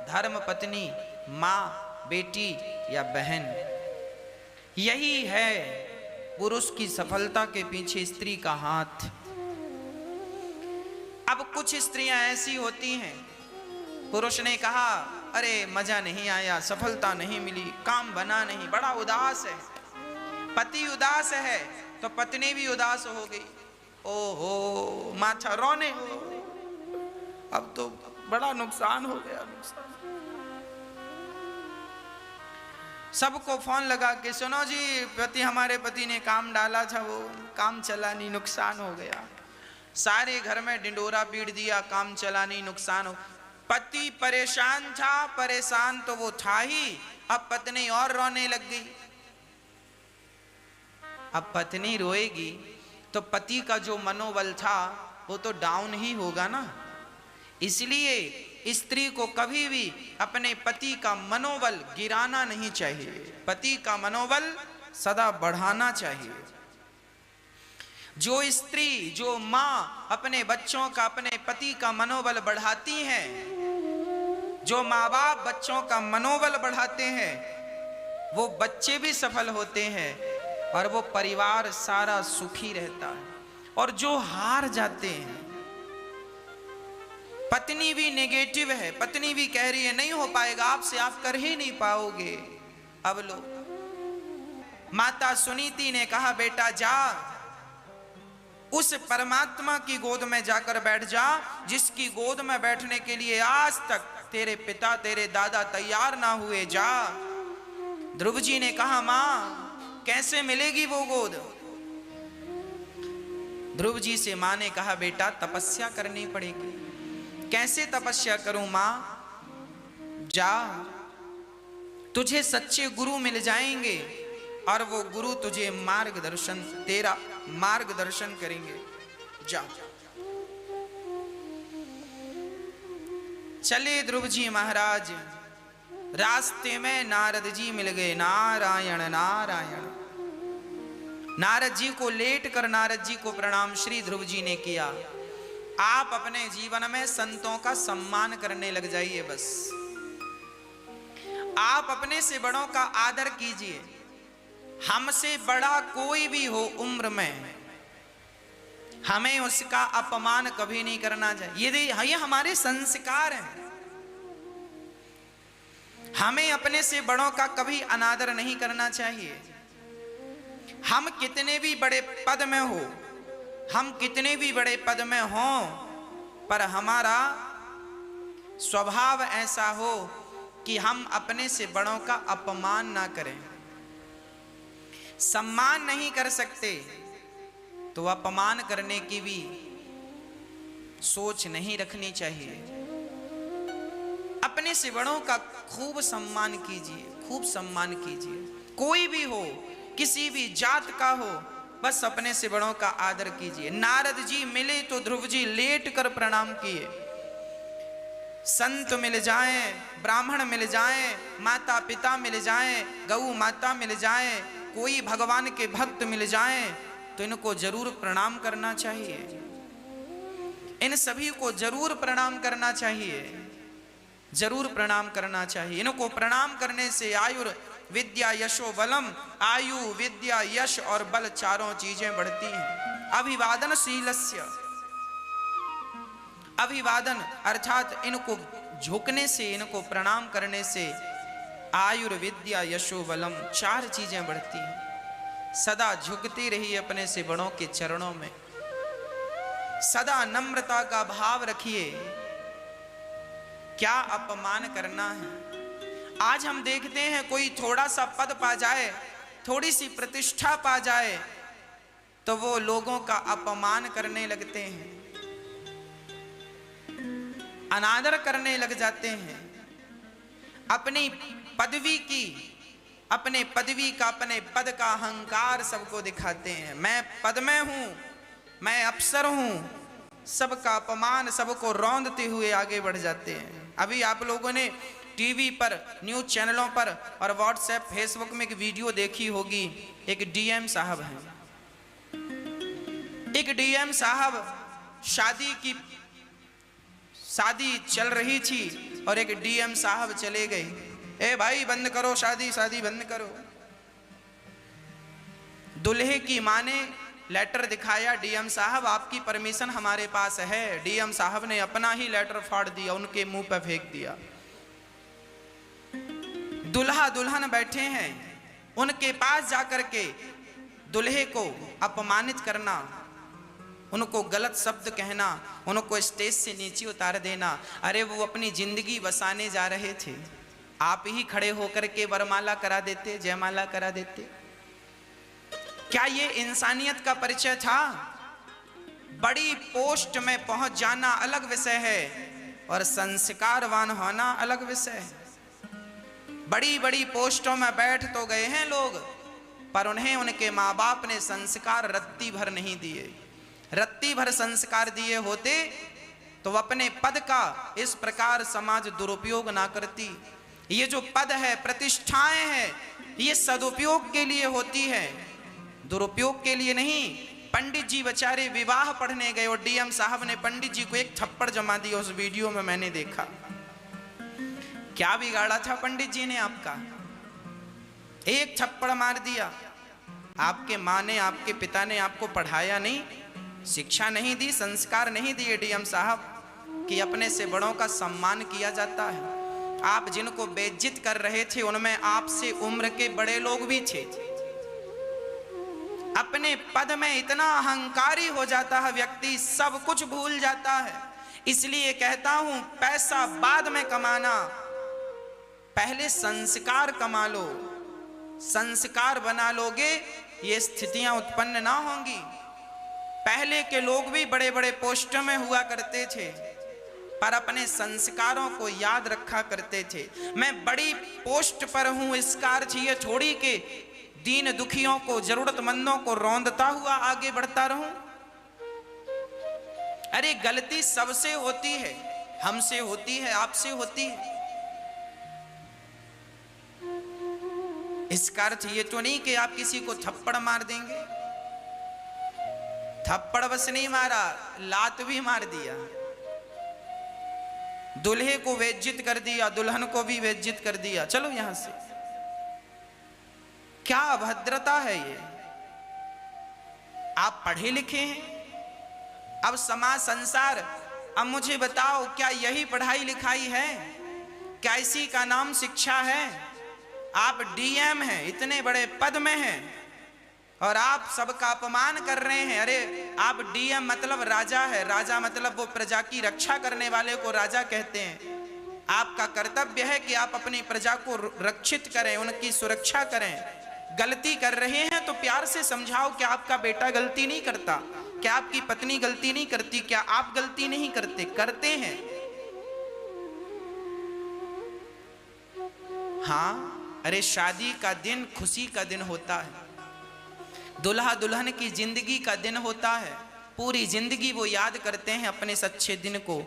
धर्म पत्नी, माँ, बेटी या बहन। यही है पुरुष की सफलता के पीछे स्त्री का हाथ। अब कुछ स्त्रियां ऐसी होती हैं, पुरुष ने कहा अरे मजा नहीं आया, सफलता नहीं मिली, काम बना नहीं, बड़ा उदास है। पति उदास है तो पत्नी भी उदास हो गई। ओहो माथा रोने हो, अब तो बड़ा नुकसान हो गया। सबको फोन लगा के सुनो जी हमारे पति ने काम डाला था, वो काम चला नहीं, नुकसान हो गया। सारे घर में डिंडोरा पीट दिया, काम चला नहीं, नुकसान हो। पति परेशान था, परेशान तो वो था ही, अब पत्नी और रोने लग गई। अब पत्नी रोएगी तो पति का जो मनोबल था वो तो डाउन ही होगा ना। इसलिए स्त्री को कभी भी अपने पति का मनोबल गिराना नहीं चाहिए, पति का मनोबल सदा बढ़ाना चाहिए। जो स्त्री, जो माँ अपने बच्चों का, अपने पति का मनोबल बढ़ाती हैं, जो माँ बाप बच्चों का मनोबल बढ़ाते हैं, वो बच्चे भी सफल होते हैं और वो परिवार सारा सुखी रहता है। और जो हार जाते हैं, पत्नी भी नेगेटिव है, पत्नी भी कह रही है नहीं हो पाएगा आपसे, आप कर ही नहीं पाओगे। अब लो, माता सुनीति ने कहा बेटा जा, उस परमात्मा की गोद में जाकर बैठ जा जिसकी गोद में बैठने के लिए आज तक तेरे पिता, तेरे दादा तैयार ना हुए। जा। ध्रुव जी ने कहा मां कैसे मिलेगी वो गोद? ध्रुव जी से मां ने कहा बेटा तपस्या करनी पड़ेगी। कैसे तपस्या करूं मां? जा, तुझे सच्चे गुरु मिल जाएंगे और वो गुरु तुझे मार्गदर्शन, तेरा मार्गदर्शन करेंगे। जा। चले ध्रुव जी महाराज, रास्ते में नारद जी मिल गए। नारायण नारायण। नारद जी को लेट कर नारद जी को प्रणाम श्री ध्रुव जी ने किया। आप अपने जीवन में संतों का सम्मान करने लग जाइए। बस आप अपने से बड़ों का आदर कीजिए। हमसे बड़ा कोई भी हो उम्र में, हमें उसका अपमान कभी नहीं करना चाहिए। ये हमारे संस्कार हैं। हमें अपने से बड़ों का कभी अनादर नहीं करना चाहिए। हम कितने भी बड़े पद में हो, हम कितने भी बड़े पद में हों, पर हमारा स्वभाव ऐसा हो कि हम अपने से बड़ों का अपमान ना करें। सम्मान नहीं कर सकते तो अपमान करने की भी सोच नहीं रखनी चाहिए। अपने से बड़ों का खूब सम्मान कीजिए, खूब सम्मान कीजिए। कोई भी हो, किसी भी जात का हो, बस अपने से बड़ों का आदर कीजिए। नारद जी मिले तो ध्रुव जी लेट कर प्रणाम किए। संत मिल जाएं, ब्राह्मण मिल जाएं, माता पिता मिल जाएं, गौ माता मिल जाएं, कोई भगवान के भक्त मिल जाएं तो इनको जरूर प्रणाम करना चाहिए। इन सभी को जरूर प्रणाम करना चाहिए, जरूर प्रणाम करना चाहिए। इनको प्रणाम करने से आयुर विद्या यशो बलम, आयु विद्या यश और बल चारों चीजें बढ़ती हैं। अभिवादन शीलस्य, अभिवादन अर्थात इनको झुकने से, इनको प्रणाम करने से आयुर्विद्या यशो बलम, 4 चीजें बढ़ती हैं। सदा झुकती रहिए अपने से बड़ों के चरणों में, सदा नम्रता का भाव रखिए। क्या अपमान करना है। आज हम देखते हैं कोई थोड़ा सा पद पा जाए, थोड़ी सी प्रतिष्ठा पा जाए, तो वो लोगों का अपमान करने लगते हैं, अनादर करने लग जाते हैं। अपनी पदवी की, अपने पदवी का, अपने पद का अहंकार सबको दिखाते हैं। मैं पद में हूं, मैं अफसर हूं, सबका अपमान, सबको रौंदते हुए आगे बढ़ जाते हैं। अभी आप लोगों ने टीवी पर, न्यूज चैनलों पर और व्हाट्सएप फेसबुक में एक वीडियो देखी होगी। एक डीएम साहब हैं, एक डीएम साहब शादी चल रही थी और एक डीएम साहब चले गए। ए भाई बंद करो शादी, शादी बंद करो। दुल्हे की मां ने लेटर दिखाया, डीएम साहब आपकी परमिशन हमारे पास है। डीएम साहब ने अपना ही लेटर फाड़ दिया, उनके मुंह पर फेंक दिया। दुल्हा दुल्हन बैठे हैं, उनके पास जाकर के दुल्हे को अपमानित करना, उनको गलत शब्द कहना, उनको स्टेज से नीचे उतार देना। अरे वो अपनी जिंदगी बसाने जा रहे थे, आप ही खड़े होकर के वरमाला करा देते, जयमाला करा देते। क्या ये इंसानियत का परिचय था? बड़ी पोस्ट में पहुंच जाना अलग विषय है और संस्कारवान होना अलग विषय है। बड़ी बड़ी पोस्टों में बैठ तो गए हैं लोग, पर उन्हें उनके माँ बाप ने संस्कार रत्ती भर नहीं दिए। रत्ती भर संस्कार दिए होते तो अपने पद का इस प्रकार समाज दुरुपयोग ना करती। ये जो पद है, प्रतिष्ठाएं हैं, ये सदुपयोग के लिए होती है, दुरुपयोग के लिए नहीं। पंडित जी बेचारे विवाह पढ़ने गए और डीएम साहब ने पंडित जी को एक थप्पड़ जमा दिया। उस वीडियो में मैंने देखा। क्या बिगाड़ा था पंडित जी ने आपका? एक थप्पड़ मार दिया। आपके माँ ने, आपके पिता ने आपको पढ़ाया नहीं, शिक्षा नहीं दी, संस्कार नहीं दिए डीएम साहब कि अपने से बड़ों का सम्मान किया जाता है। आप जिनको बेइज्जत कर रहे थे उनमें आपसे उम्र के बड़े लोग भी थे। अपने पद में इतना अहंकारी हो जाता है व्यक्ति, सब कुछ भूल जाता है। इसलिए कहता हूं, पैसा बाद में कमाना, पहले संस्कार कमा लो। संस्कार बना लोगे, ये स्थितियां उत्पन्न ना होंगी। पहले के लोग भी बड़े बड़े पोस्टों में हुआ करते थे, पर अपने संस्कारों को याद रखा करते थे। मैं बड़ी पोस्ट पर हूं, इसका अर्थ ये थोड़ी के दीन दुखियों को, जरूरतमंदों को रौंदता हुआ आगे बढ़ता रहूं। अरे गलती सबसे होती है, हमसे होती है, आपसे होती है। इसका अर्थ ये तो नहीं कि आप किसी को थप्पड़ मार देंगे। थप्पड़ बस नहीं मारा, लात भी मार दिया। दुल्हे को बेइज्जत कर दिया, दुल्हन को भी बेइज्जत कर दिया। चलो यहां से। क्या अभद्रता है ये? आप पढ़े लिखे हैं, अब समाज संसार, अब मुझे बताओ, क्या यही पढ़ाई लिखाई है? क्या इसी का नाम शिक्षा है? आप डीएम हैं, इतने बड़े पद में हैं और आप सबका अपमान कर रहे हैं। अरे आप डीएम मतलब राजा है, राजा मतलब वो प्रजा की रक्षा करने वाले को राजा कहते हैं। आपका कर्तव्य है कि आप अपनी प्रजा को रक्षित करें, उनकी सुरक्षा करें। गलती कर रहे हैं तो प्यार से समझाओ। क्या आपका बेटा गलती नहीं करता? क्या आपकी पत्नी गलती नहीं करती? क्या आप गलती नहीं करते? करते हैं। हाँ, अरे शादी का दिन खुशी का दिन होता है, दुल्हा दुल्हन की जिंदगी का दिन होता है। पूरी जिंदगी वो याद करते हैं अपने सच्चे दिन को,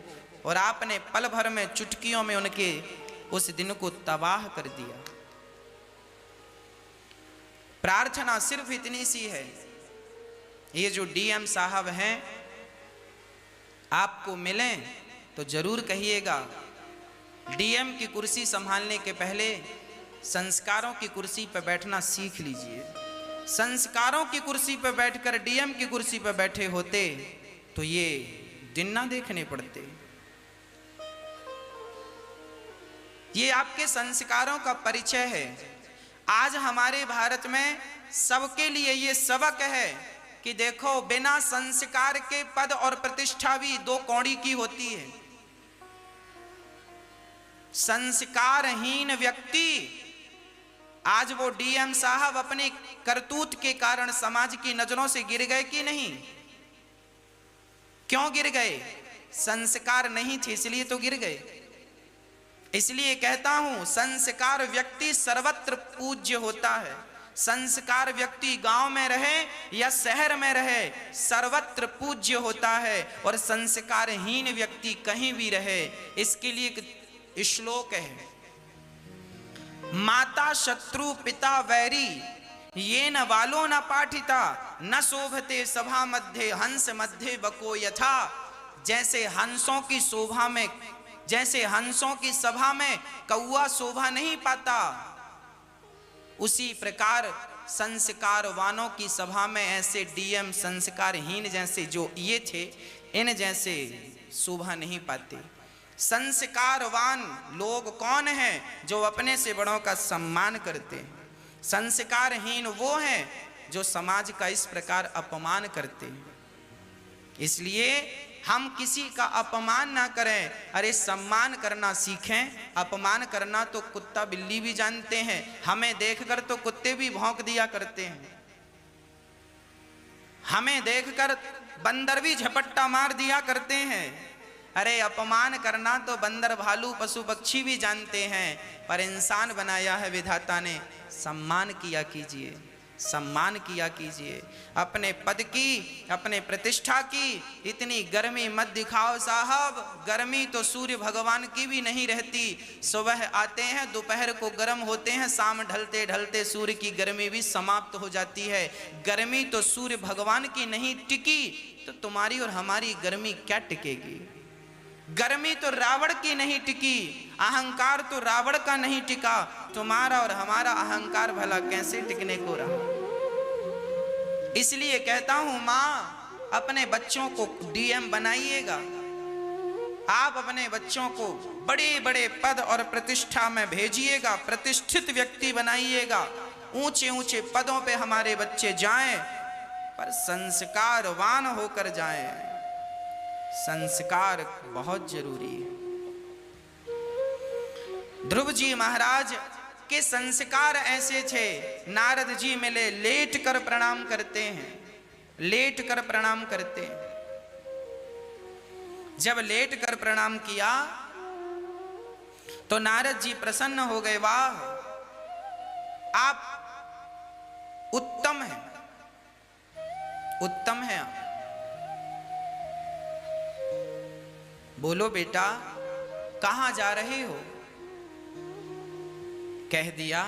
और आपने पल भर में, चुटकियों में उनके उस दिन को तबाह कर दिया। प्रार्थना सिर्फ इतनी सी है, ये जो डीएम साहब हैं आपको मिलें तो जरूर कहिएगा। डीएम की कुर्सी संभालने के पहले संस्कारों की कुर्सी पर बैठना सीख लीजिए। संस्कारों की कुर्सी पर बैठकर डीएम की कुर्सी पर बैठे होते तो ये दिन ना देखने पड़ते। ये आपके संस्कारों का परिचय है। आज हमारे भारत में सबके लिए ये सबक है कि देखो, बिना संस्कार के पद और प्रतिष्ठा भी दो कौड़ी की होती है। संस्कारहीन व्यक्ति, आज वो डीएम साहब अपने करतूत के कारण समाज की नजरों से गिर गए कि नहीं? क्यों गिर गए? संस्कार नहीं थे इसलिए तो गिर गए। इसलिए कहता हूं, संस्कार व्यक्ति सर्वत्र पूज्य होता है। संस्कार व्यक्ति गांव में रहे या शहर में रहे, सर्वत्र पूज्य होता है। और संस्कारहीन व्यक्ति कहीं भी रहे। इसके लिए एक श्लोक है, माता शत्रु पिता वैरी ये न वालो न पाठिता न शोभते सभा मध्य हंस मध्य बको यथा। जैसे हंसों की शोभा में, जैसे हंसों की सभा में कौआ शोभा नहीं पाता, उसी प्रकार संस्कारवानों की सभा में ऐसे डीएम संस्कारहीन जैसे जो ये थे, इन जैसे शोभा नहीं पाते। संस्कारवान लोग कौन हैं? जो अपने से बड़ों का सम्मान करते हैं। संस्कारहीन वो हैं जो समाज का इस प्रकार अपमान करते हैं। इसलिए हम किसी का अपमान ना करें, अरे सम्मान करना सीखें। अपमान करना तो कुत्ता बिल्ली भी जानते हैं, हमें देखकर तो कुत्ते भी भौंक दिया करते हैं, हमें देखकर बंदर भी झपट्टा मार दिया करते हैं। अरे अपमान करना तो बंदर भालू पशु पक्षी भी जानते हैं, पर इंसान बनाया है विधाता ने, सम्मान किया कीजिए, सम्मान किया कीजिए। अपने पद की, अपने प्रतिष्ठा की इतनी गर्मी मत दिखाओ साहब। गर्मी तो सूर्य भगवान की भी नहीं रहती। सुबह आते हैं, दोपहर को गर्म होते हैं, शाम ढलते ढलते सूर्य की गर्मी भी समाप्त हो जाती है। गर्मी तो सूर्य भगवान की नहीं टिकी तो तुम्हारी और हमारी गर्मी क्या टिकेगी? गर्मी तो रावण की नहीं टिकी, अहंकार तो रावण का नहीं टिका, तुम्हारा और हमारा अहंकार भला कैसे टिकने को रहा? इसलिए कहता हूं, मां अपने बच्चों को डीएम बनाइएगा। आप अपने बच्चों को बड़े बड़े पद और प्रतिष्ठा में भेजिएगा, प्रतिष्ठित व्यक्ति बनाइएगा। ऊंचे ऊंचे पदों पे हमारे बच्चे जाएं, पर संस्कारवान होकर जाएं। संस्कार बहुत जरूरी है। ध्रुव जी महाराज के संस्कार ऐसे थे, नारद जी मिले, लेट कर प्रणाम करते हैं, लेट कर प्रणाम करते हैं। जब लेट कर प्रणाम किया तो नारद जी प्रसन्न हो गए, वाह आप उत्तम हैं, उत्तम हैं आप। बोलो बेटा कहां जा रहे हो? कह दिया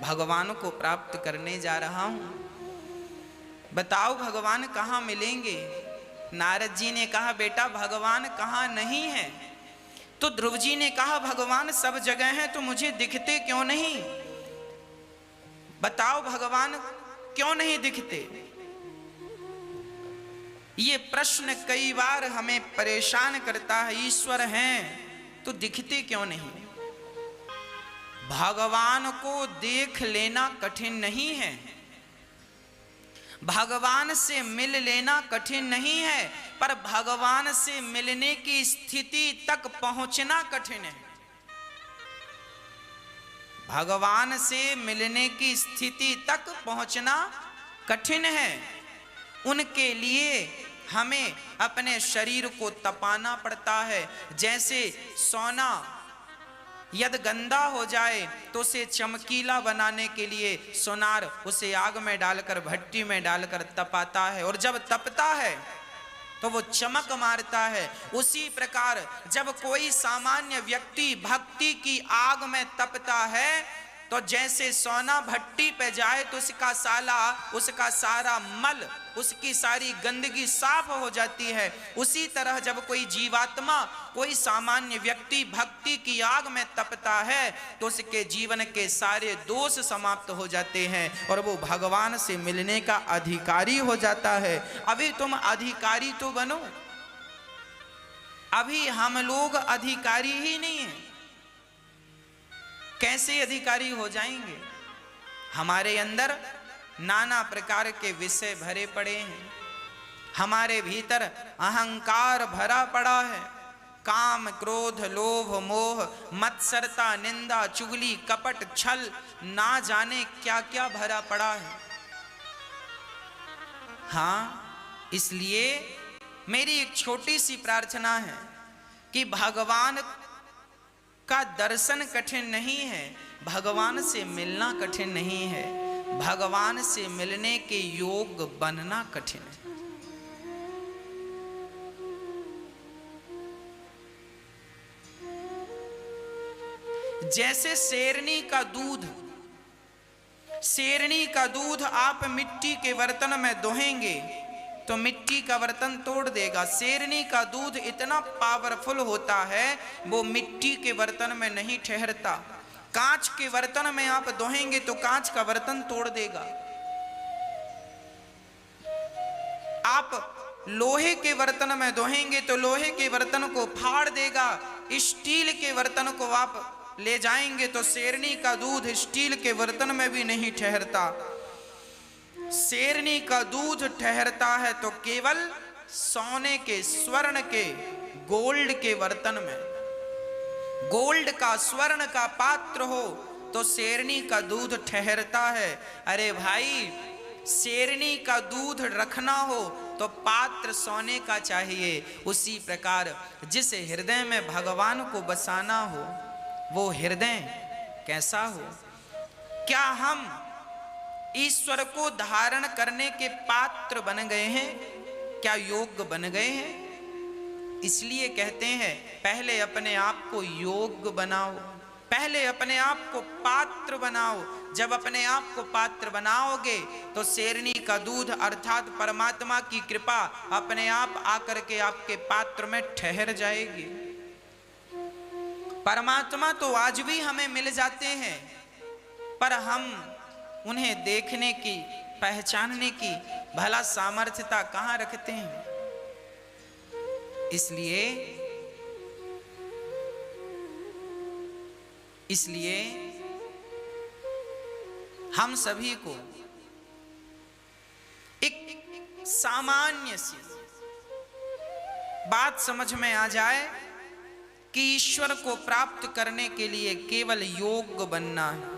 भगवान को प्राप्त करने जा रहा हूं। बताओ भगवान कहां मिलेंगे? नारद जी ने कहा बेटा भगवान कहां नहीं है। तो ध्रुव जी ने कहा भगवान सब जगह हैं तो मुझे दिखते क्यों नहीं? बताओ भगवान क्यों नहीं दिखते? ये प्रश्न कई बार हमें परेशान करता है। ईश्वर हैं तो दिखते क्यों नहीं? भगवान को देख लेना कठिन नहीं है, भगवान से मिल लेना कठिन नहीं है, पर भगवान से मिलने की स्थिति तक पहुंचना कठिन है। भगवान से मिलने की स्थिति तक पहुंचना कठिन है। उनके लिए हमें अपने शरीर को तपाना पड़ता है। जैसे सोना यदि गंदा हो जाए तो उसे चमकीला बनाने के लिए सोनार उसे आग में डालकर, भट्टी में डालकर तपाता है, और जब तपता है तो वो चमक मारता है। उसी प्रकार जब कोई सामान्य व्यक्ति भक्ति की आग में तपता है तो जैसे सोना भट्टी पे जाए तो उसका सारा मल, उसकी सारी गंदगी साफ हो जाती है। उसी तरह जब कोई जीवात्मा, कोई सामान्य व्यक्ति भक्ति की आग में तपता है तो उसके जीवन के सारे दोष समाप्त हो जाते हैं और वो भगवान से मिलने का अधिकारी हो जाता है। अभी तुम अधिकारी तो बनो, अभी हम लोग अधिकारी ही नहीं हैं। कैसे अधिकारी हो जाएंगे? हमारे अंदर नाना प्रकार के विषय भरे पड़े हैं, हमारे भीतर अहंकार भरा पड़ा है, काम क्रोध लोभ मोह मत्सरता निंदा चुगली कपट छल ना जाने क्या क्या भरा पड़ा है। हाँ, इसलिए मेरी एक छोटी सी प्रार्थना है कि भगवान का दर्शन कठिन नहीं है, भगवान से मिलना कठिन नहीं है, भगवान से मिलने के योग बनना कठिन है। जैसे शेरनी का दूध आप मिट्टी के बर्तन में दोहेंगे तो मिट्टी का बर्तन तोड़ देगा। शेरनी का दूध इतना पावरफुल होता है, वो मिट्टी के बर्तन में नहीं ठहरता। कांच के बर्तन में आप दोहेंगे तो कांच का बर्तन तोड़ देगा। आप लोहे के बर्तन में दोहेंगे तो लोहे के बर्तन को फाड़ देगा। स्टील के बर्तन को आप ले जाएंगे तो शेरनी का दूध स्टील के बर्तन में भी नहीं ठहरता। शेरनी का दूध ठहरता है तो केवल सोने के स्वर्ण के गोल्ड के बर्तन में। गोल्ड का स्वर्ण का पात्र हो तो शेरनी का दूध ठहरता है। अरे भाई, शेरनी का दूध रखना हो तो पात्र सोने का चाहिए। उसी प्रकार जिस हृदय में भगवान को बसाना हो वो हृदय कैसा हो? क्या हम ईश्वर को धारण करने के पात्र बन गए हैं? क्या योग्य बन गए हैं? इसलिए कहते हैं पहले अपने आप को योग्य बनाओ, पहले अपने आप को पात्र बनाओ। जब अपने आप को पात्र बनाओगे तो शेरनी का दूध अर्थात परमात्मा की कृपा अपने आप आकर के आपके पात्र में ठहर जाएगी। परमात्मा तो आज भी हमें मिल जाते हैं, पर हम उन्हें देखने की पहचानने की भला सामर्थ्यता कहां रखते हैं। इसलिए हम सभी को एक सामान्य सी बात समझ में आ जाए कि ईश्वर को प्राप्त करने के लिए केवल योग्य बनना है।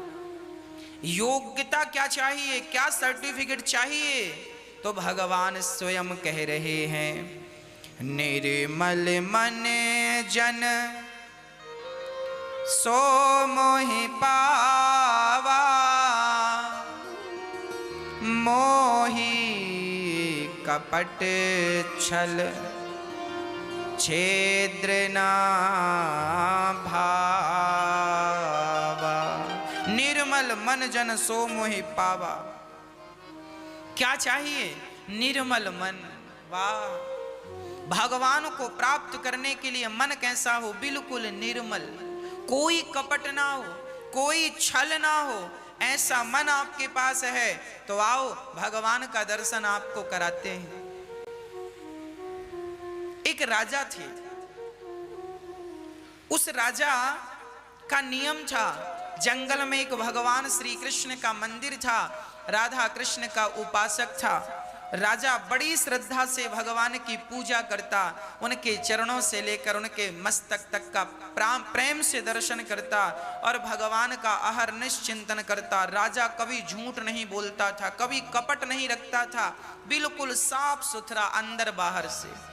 योग्यता क्या चाहिए, क्या सर्टिफिकेट चाहिए? तो भगवान स्वयं कह रहे हैं, निर्मल मन जन सो मोहि पावा, मोहि कपट छल छेद्र ना भावा। निर्मल मन जन सो मोहि पावा। क्या चाहिए? निर्मल मन। वाह! भगवान को प्राप्त करने के लिए मन कैसा हो? बिल्कुल निर्मल, कोई कपट ना हो, कोई छल ना हो। ऐसा मन आपके पास है तो आओ भगवान का दर्शन आपको कराते हैं। एक राजा थे, उस राजा का नियम था, जंगल में एक भगवान श्री कृष्ण का मंदिर था, राधा कृष्ण का उपासक था। राजा बड़ी श्रद्धा से भगवान की पूजा करता, उनके चरणों से लेकर उनके मस्तक तक का प्रेम से दर्शन करता और भगवान का अहरनिश चिंतन करता। राजा कभी झूठ नहीं बोलता था, कभी कपट नहीं रखता था, बिल्कुल साफ सुथरा अंदर बाहर से।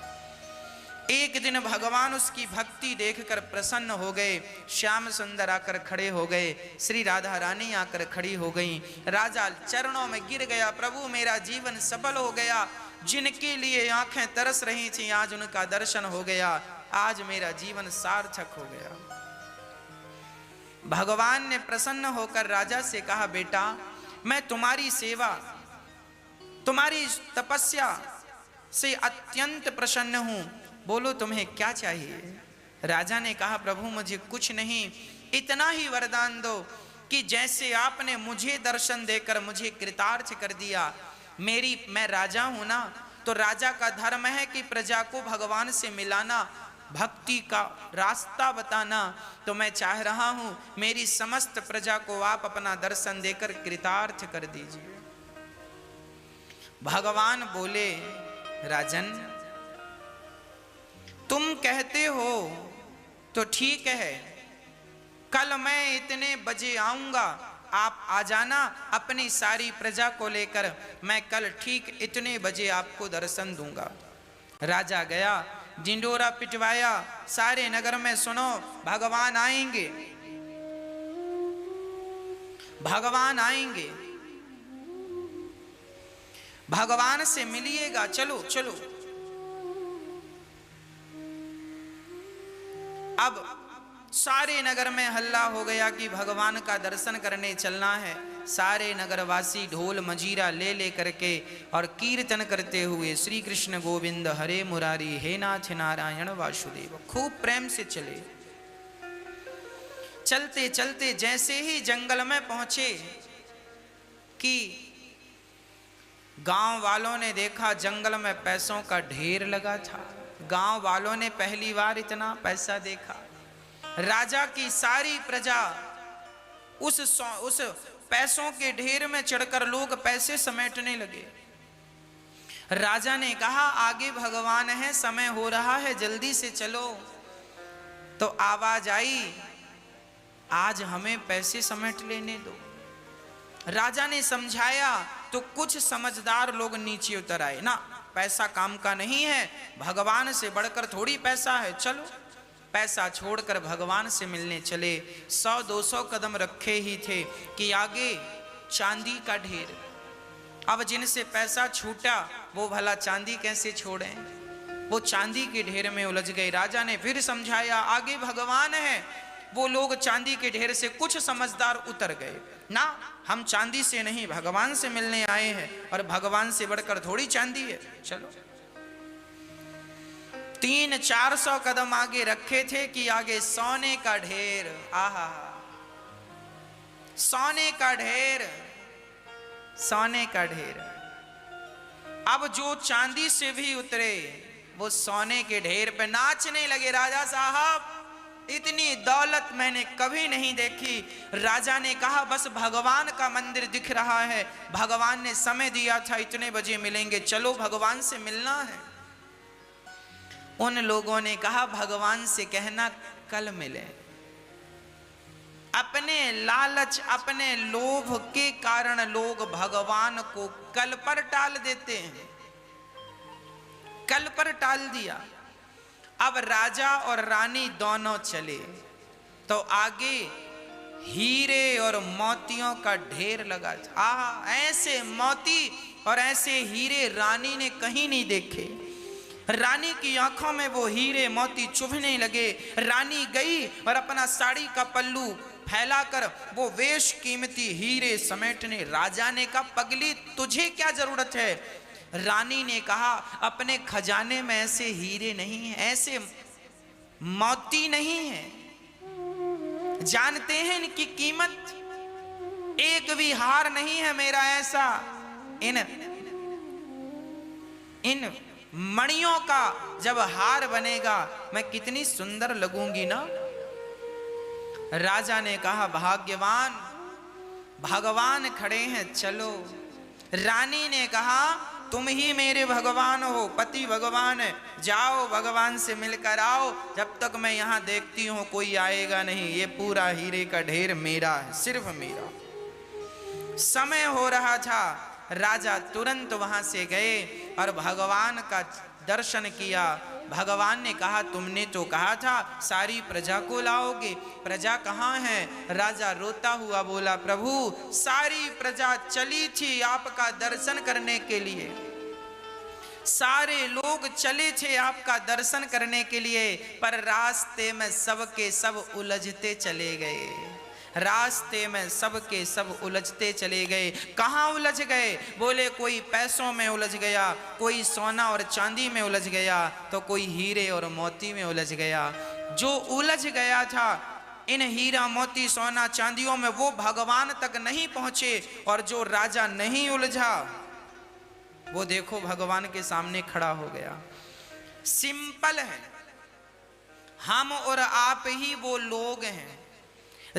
एक दिन भगवान उसकी भक्ति देखकर प्रसन्न हो गए। श्याम सुंदर आकर खड़े हो गए, श्री राधा रानी आकर खड़ी हो गई। राजा चरणों में गिर गया, प्रभु मेरा जीवन सफल हो गया। जिनके लिए आंखें तरस रही थी आज उनका दर्शन हो गया, आज मेरा जीवन सार्थक हो गया। भगवान ने प्रसन्न होकर राजा से कहा, बेटा मैं तुम्हारी सेवा, तुम्हारी तपस्या से अत्यंत प्रसन्न हूं, बोलो तुम्हें क्या चाहिए? राजा ने कहा, प्रभु मुझे कुछ नहीं, इतना ही वरदान दो कि जैसे आपने मुझे दर्शन देकर मुझे कृतार्थ कर दिया। मैं राजा हूं ना, तो राजा का धर्म है कि प्रजा को भगवान से मिलाना। भक्ति का रास्ता बताना, तो मैं चाह रहा हूं मेरी समस्त प्रजा को आप अपना दर्शन देकर कृतार्थ कर दीजिए। भगवान बोले, राजन तुम कहते हो तो ठीक है, कल मैं इतने बजे आऊंगा, आप आ जाना अपनी सारी प्रजा को लेकर, मैं कल ठीक इतने बजे आपको दर्शन दूंगा। राजा गया, ढिंडोरा पिटवाया, सारे नगर में सुनो भगवान आएंगे, भगवान आएंगे, भगवान से मिलिएगा, चलो चलो। अब सारे नगर में हल्ला हो गया कि भगवान का दर्शन करने चलना है। सारे नगरवासी ढोल मजीरा ले ले करके और कीर्तन करते हुए श्री कृष्ण गोविंद हरे मुरारी हे नाथ नारायण वासुदेव खूब प्रेम से चले। चलते चलते जैसे ही जंगल में पहुंचे कि गांव वालों ने देखा जंगल में पैसों का ढेर लगा था। गांव वालों ने पहली बार इतना पैसा देखा। राजा की सारी प्रजा उस पैसों के ढेर में चढ़कर लोग पैसे समेटने लगे। राजा ने कहा आगे भगवान है, समय हो रहा है, जल्दी से चलो। तो आवाज आई, आज हमें पैसे समेट लेने दो। राजा ने समझाया तो कुछ समझदार लोग नीचे उतर आए। ना, पैसा काम का नहीं है, भगवान से बढ़कर थोड़ी पैसा है, चलो। पैसा छोड़कर भगवान से मिलने चले। 100-200 कदम रखे ही थे कि आगे चांदी का ढेर। अब जिनसे पैसा छूटा वो भला चांदी कैसे छोड़ें, वो चांदी के ढेर में उलझ गए। राजा ने फिर समझाया आगे भगवान है। वो लोग चांदी के ढेर से कुछ समझदार उतर गए। ना, हम चांदी से नहीं भगवान से मिलने आए हैं, और भगवान से बढ़कर थोड़ी चांदी है, चलो। 300-400 कदम आगे रखे थे कि आगे सोने का ढेर। आहा, सोने का ढेर, सोने का ढेर। अब जो चांदी से भी उतरे वो सोने के ढेर पे नाचने लगे। राजा साहब, इतनी दौलत मैंने कभी नहीं देखी। राजा ने कहा बस भगवान का मंदिर दिख रहा है, भगवान ने समय दिया था इतने बजे मिलेंगे, चलो भगवान से मिलना है। उन लोगों ने कहा भगवान से कहना कल मिले। अपने लालच, अपने लोभ के कारण लोग भगवान को कल पर टाल देते हैं। कल पर टाल दिया। अब राजा और रानी दोनों चले तो आगे हीरे और मोतियों का ढेर लगा। ऐसे मोती और ऐसे हीरे रानी ने कहीं नहीं देखे। रानी की आंखों में वो हीरे मोती चुभने लगे। रानी गई और अपना साड़ी का पल्लू फैलाकर वो वेश कीमती हीरे समेटने। राजा ने कहा पगली तुझे क्या जरूरत है। रानी ने कहा अपने खजाने में ऐसे हीरे नहीं हैं, ऐसे मोती नहीं है, जानते हैं इनकी कीमत। एक भी हार नहीं है मेरा ऐसा। इन मणियों का जब हार बनेगा मैं कितनी सुंदर लगूंगी ना। राजा ने कहा भाग्यवान, भगवान खड़े हैं, चलो। रानी ने कहा तुम ही मेरे भगवान हो, पति भगवान है, जाओ भगवान से मिलकर आओ। जब तक मैं यहाँ देखती हूँ कोई आएगा नहीं, ये पूरा हीरे का ढेर मेरा है, सिर्फ मेरा। समय हो रहा था, राजा तुरंत वहां से गए और भगवान का दर्शन किया। भगवान ने कहा तुमने तो कहा था सारी प्रजा को लाओगे, प्रजा कहाँ है। राजा रोता हुआ बोला प्रभु सारी प्रजा चली थी आपका दर्शन करने के लिए, सारे लोग चले थे आपका दर्शन करने के लिए, पर रास्ते में सबके सब उलझते चले गए। रास्ते में सबके सब उलझते चले गए। कहाँ उलझ गए? बोले कोई पैसों में उलझ गया, कोई सोना और चांदी में उलझ गया, तो कोई हीरे और मोती में उलझ गया। जो उलझ गया था इन हीरा मोती सोना चांदियों में वो भगवान तक नहीं पहुंचे, और जो राजा नहीं उलझा वो देखो भगवान के सामने खड़ा हो गया। सिंपल है, हम और आप ही वो लोग हैं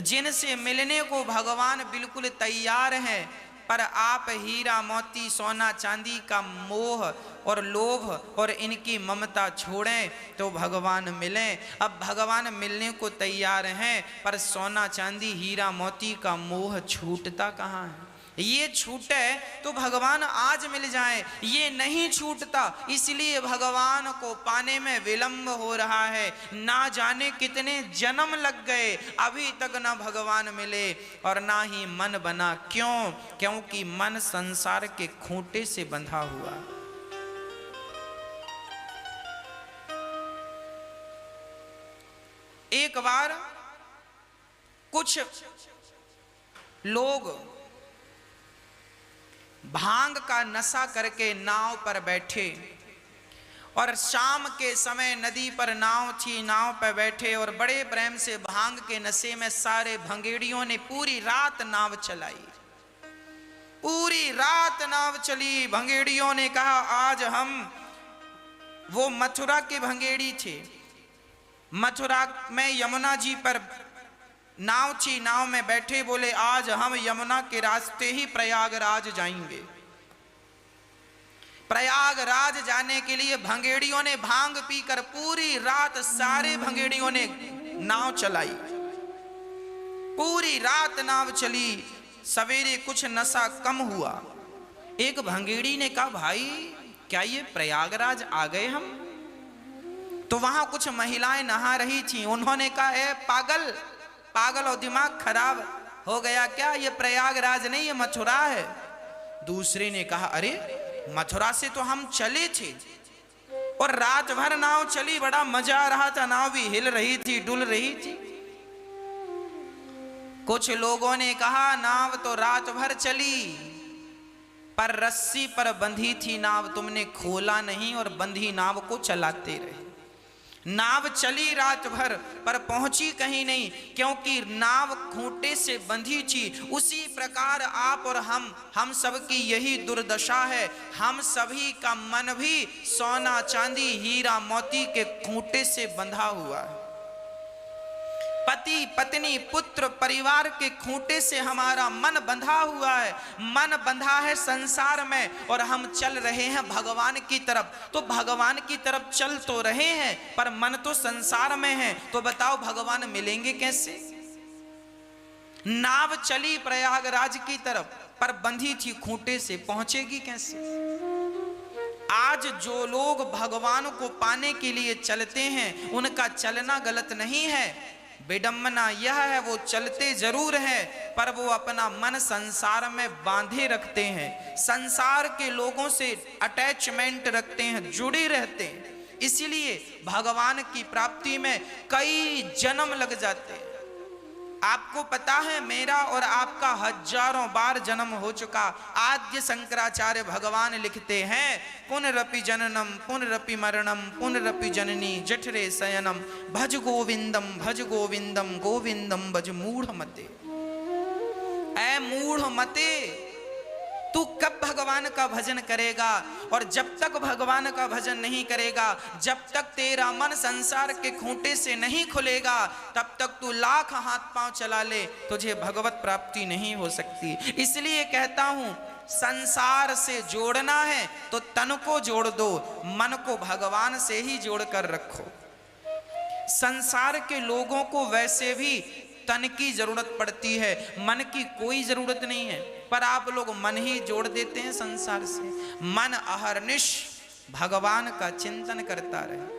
जिनसे मिलने को भगवान बिल्कुल तैयार हैं, पर आप हीरा मोती सोना चांदी का मोह और लोभ और इनकी ममता छोड़ें तो भगवान मिलें। अब भगवान मिलने को तैयार हैं, पर सोना चांदी हीरा मोती का मोह छूटता कहाँ है? ये छूटे तो भगवान आज मिल जाए, ये नहीं छूटता, इसलिए भगवान को पाने में विलंब हो रहा है। ना जाने कितने जन्म लग गए, अभी तक ना भगवान मिले और ना ही मन बना। क्यों? क्योंकि मन संसार के खूंटे से बंधा हुआ। एक बार कुछ लोग भांग का नशा करके नाव पर बैठे और शाम के समय नदी पर नाव थी, नाव पर बैठे और बड़े प्रेम से भांग के नशे में सारे भंगेड़ियों ने पूरी रात नाव चलाई। पूरी रात नाव चली। भंगेड़ियों ने कहा आज हम, वो मथुरा के भंगेड़ी थे, मथुरा में यमुना जी पर नाव थी, नाव में बैठे बोले आज हम यमुना के रास्ते ही प्रयागराज जाएंगे। प्रयागराज जाने के लिए भंगेड़ियों ने भांग पीकर पूरी रात सारे भंगेड़ियों ने नाव चलाई। पूरी रात नाव चली। सवेरे कुछ नशा कम हुआ। एक भंगेड़ी ने कहा भाई क्या ये प्रयागराज आ गए हम? तो वहां कुछ महिलाएं नहा रही थी। उन्होंने कहा ए पागल, पागल और दिमाग खराब हो गया क्या? ये प्रयागराज नहीं, ये मथुरा है। दूसरे ने कहा अरे मथुरा से तो हम चले थे और रात भर नाव चली, बड़ा मजा आ रहा था, नाव भी हिल रही थी, डुल रही थी। कुछ लोगों ने कहा नाव तो रात भर चली पर रस्सी पर बंधी थी नाव, तुमने खोला नहीं और बंधी नाव को चलाते रहे। नाव चली रात भर पर पहुंची कहीं नहीं, क्योंकि नाव खूंटे से बंधी थी। उसी प्रकार आप और हम सबकी यही दुर्दशा है। हम सभी का मन भी सोना चांदी हीरा मोती के खूंटे से बंधा हुआ है। पति पत्नी पुत्र परिवार के खूंटे से हमारा मन बंधा हुआ है। मन बंधा है संसार में और हम चल रहे हैं भगवान की तरफ। तो भगवान की तरफ चल तो रहे हैं पर मन तो संसार में है। तो बताओ भगवान मिलेंगे कैसे? नाव चली प्रयागराज की तरफ पर बंधी थी खूंटे से, पहुंचेगी कैसे? आज जो लोग भगवान को पाने के लिए चलते हैं उनका चलना गलत नहीं है। विडंबना यह है वो चलते जरूर हैं पर वो अपना मन संसार में बांधे रखते हैं, संसार के लोगों से अटैचमेंट रखते हैं, जुड़े रहते हैं। इसीलिए भगवान की प्राप्ति में कई जन्म लग जाते हैं। आपको पता है मेरा और आपका हजारों बार जन्म हो चुका। आद्य शंकराचार्य भगवान लिखते हैं पुनरपि जननम पुनरपि मरणम पुनरपि जननी जठरे शयनम भज गोविंदम गोविंदम भज मूढ़ मते। ऐ मूढ़ मते, तू कब भगवान का भजन करेगा? और जब तक भगवान का भजन नहीं करेगा, जब तक तेरा मन संसार के खूंटे से नहीं खुलेगा, तब तक तू लाख हाथ पांव चला ले, तुझे भगवत प्राप्ति नहीं हो सकती। इसलिए कहता हूं संसार से जोड़ना है तो तन को जोड़ दो, मन को भगवान से ही जोड़कर रखो। संसार के लोगों को वैसे भी तन की जरूरत पड़ती है, मन की कोई जरूरत नहीं है, पर आप लोग मन ही जोड़ देते हैं संसार से। मन अहर्निश भगवान का चिंतन करता रहे।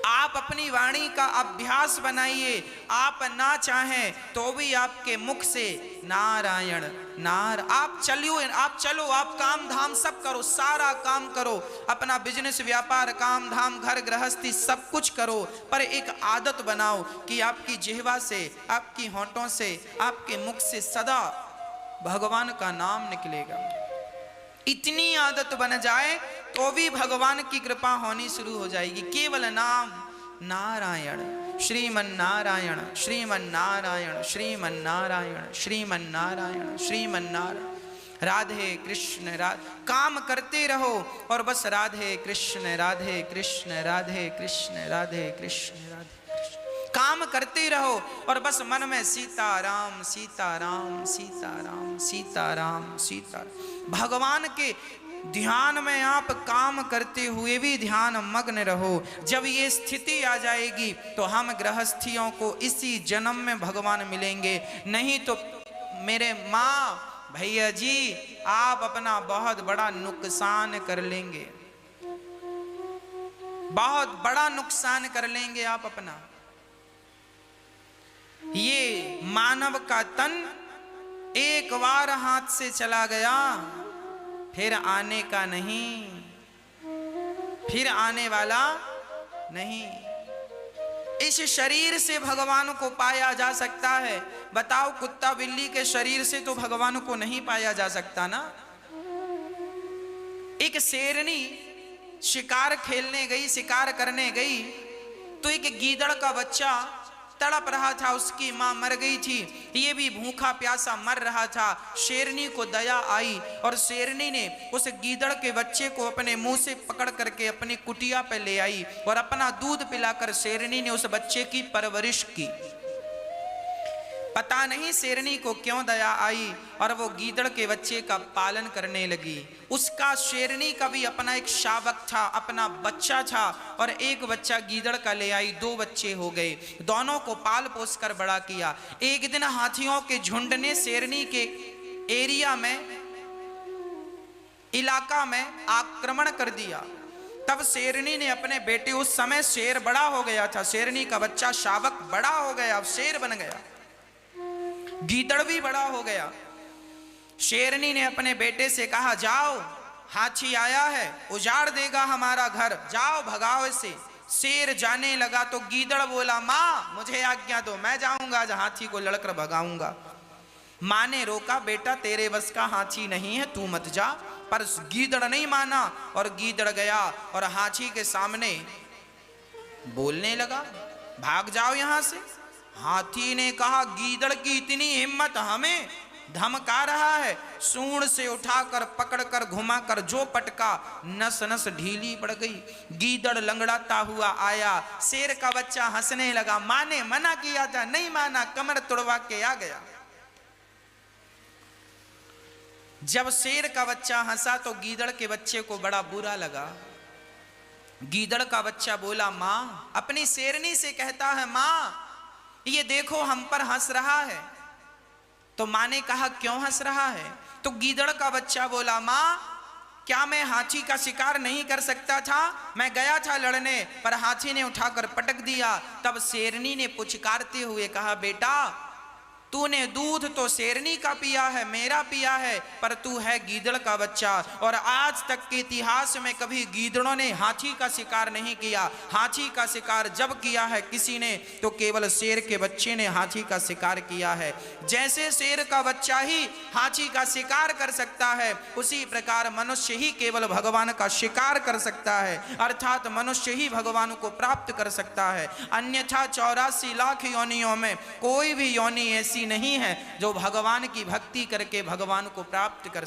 आप अपनी वाणी का अभ्यास बनाइए। आप ना चाहें तो भी आपके मुख से नारायण आप चलो, आप काम धाम सब करो, सारा काम करो, अपना बिजनेस व्यापार काम धाम घर गृहस्थी सब कुछ करो, पर एक आदत बनाओ कि आपकी जिह्वा से, आपकी होंठों से, आपके मुख से सदा भगवान का नाम निकलेगा। इतनी आदत बन जाए तो भी भगवान की कृपा होनी शुरू हो जाएगी। केवल नाम नारायण श्रीमन्नारायण श्रीमन्नारायण श्रीमन्नारायण श्रीमन्नारायण श्रीमन्नारायण। राधे कृष्ण काम करते रहो और बस राधे कृष्ण राधे कृष्ण राधे कृष्ण राधे कृष्ण राधे काम करते रहो और बस मन में सीताराम सीताराम सीताराम सीताराम सीता। भगवान के ध्यान में आप काम करते हुए भी ध्यान मग्न रहो। जब ये स्थिति आ जाएगी तो हम गृहस्थियों को इसी जन्म में भगवान मिलेंगे, नहीं तो मेरे माँ भैया जी आप अपना बहुत बड़ा नुकसान कर लेंगे, बहुत बड़ा नुकसान कर लेंगे आप अपना। ये मानव का तन एक बार हाथ से चला गया फिर आने का नहीं, फिर आने वाला नहीं। इस शरीर से भगवान को पाया जा सकता है। बताओ कुत्ता बिल्ली के शरीर से तो भगवान को नहीं पाया जा सकता ना। एक शेरनी शिकार खेलने गई, शिकार करने गई तो एक गीदड़ का बच्चा तड़प रहा था, उसकी मां मर गई थी, ये भी भूखा प्यासा मर रहा था। शेरनी को दया आई और शेरनी ने उस गीदड़ के बच्चे को अपने मुंह से पकड़ करके अपनी कुटिया पे ले आई और अपना दूध पिलाकर शेरनी ने उस बच्चे की परवरिश की। पता नहीं शेरनी को क्यों दया आई और वो गीदड़ के बच्चे का पालन करने लगी। उसका शेरनी का भी अपना एक शावक था, अपना बच्चा था और एक बच्चा गीदड़ का ले आई, 2 बच्चे हो गए। दोनों को पाल पोस कर बड़ा किया। एक दिन हाथियों के झुंड ने शेरनी के एरिया में, इलाका में आक्रमण कर दिया। तब शेरनी ने अपने बेटे, उस समय शेर बड़ा हो गया था, शेरनी का बच्चा शावक बड़ा हो गया, शेर बन गया, गीदड़ भी बड़ा हो गया। शेरनी ने अपने बेटे से कहा जाओ हाथी आया है, उजाड़ देगा हमारा घर, जाओ भगाओ इसे। शेर जाने लगा तो गीदड़ बोला माँ मुझे आज्ञा दो, मैं जाऊंगा आज हाथी को लड़कर भगाऊंगा। माँ ने रोका, बेटा तेरे बस का हाथी नहीं है, तू मत जा। पर गीदड़ नहीं माना और गीदड़ गया और हाथी के सामने बोलने लगा भाग जाओ यहां से। हाथी ने कहा गीदड़ की इतनी हिम्मत, हमें धमका रहा है। सूंड से उठाकर पकड़कर घुमाकर जो पटका, नस नस ढीली पड़ गई। गीदड़ लंगड़ाता हुआ आया, शेर का बच्चा हंसने लगा। मां ने मना किया था, नहीं माना, कमर तुड़वा के आ गया। जब शेर का बच्चा हंसा तो गीदड़ के बच्चे को बड़ा बुरा लगा। गीदड़ का बच्चा बोला मां, अपनी शेरनी से कहता है मां ये देखो हम पर हंस रहा है। तो मां ने कहा क्यों हंस रहा है? तो गीदड़ का बच्चा बोला मां क्या मैं हाथी का शिकार नहीं कर सकता था? मैं गया था लड़ने पर हाथी ने उठाकर पटक दिया। तब शेरनी ने पुचकारते हुए कहा बेटा तूने दूध तो शेरनी का पिया है, मेरा पिया है, पर तू है गीदड़ का बच्चा। और आज तक के इतिहास में कभी गीदड़ों ने हाथी का शिकार नहीं किया। हाथी का शिकार जब किया है किसी ने तो केवल शेर के बच्चे ने हाथी का शिकार किया है। जैसे शेर का बच्चा ही हाथी का शिकार कर सकता है, उसी प्रकार मनुष्य ही केवल भगवान का शिकार कर सकता है, अर्थात मनुष्य ही भगवान को प्राप्त कर सकता है। अन्यथा 84 लाख योनियों में कोई भी योनि ऐसी नहीं है जो भगवान की भक्ति करके भगवान को प्राप्त कर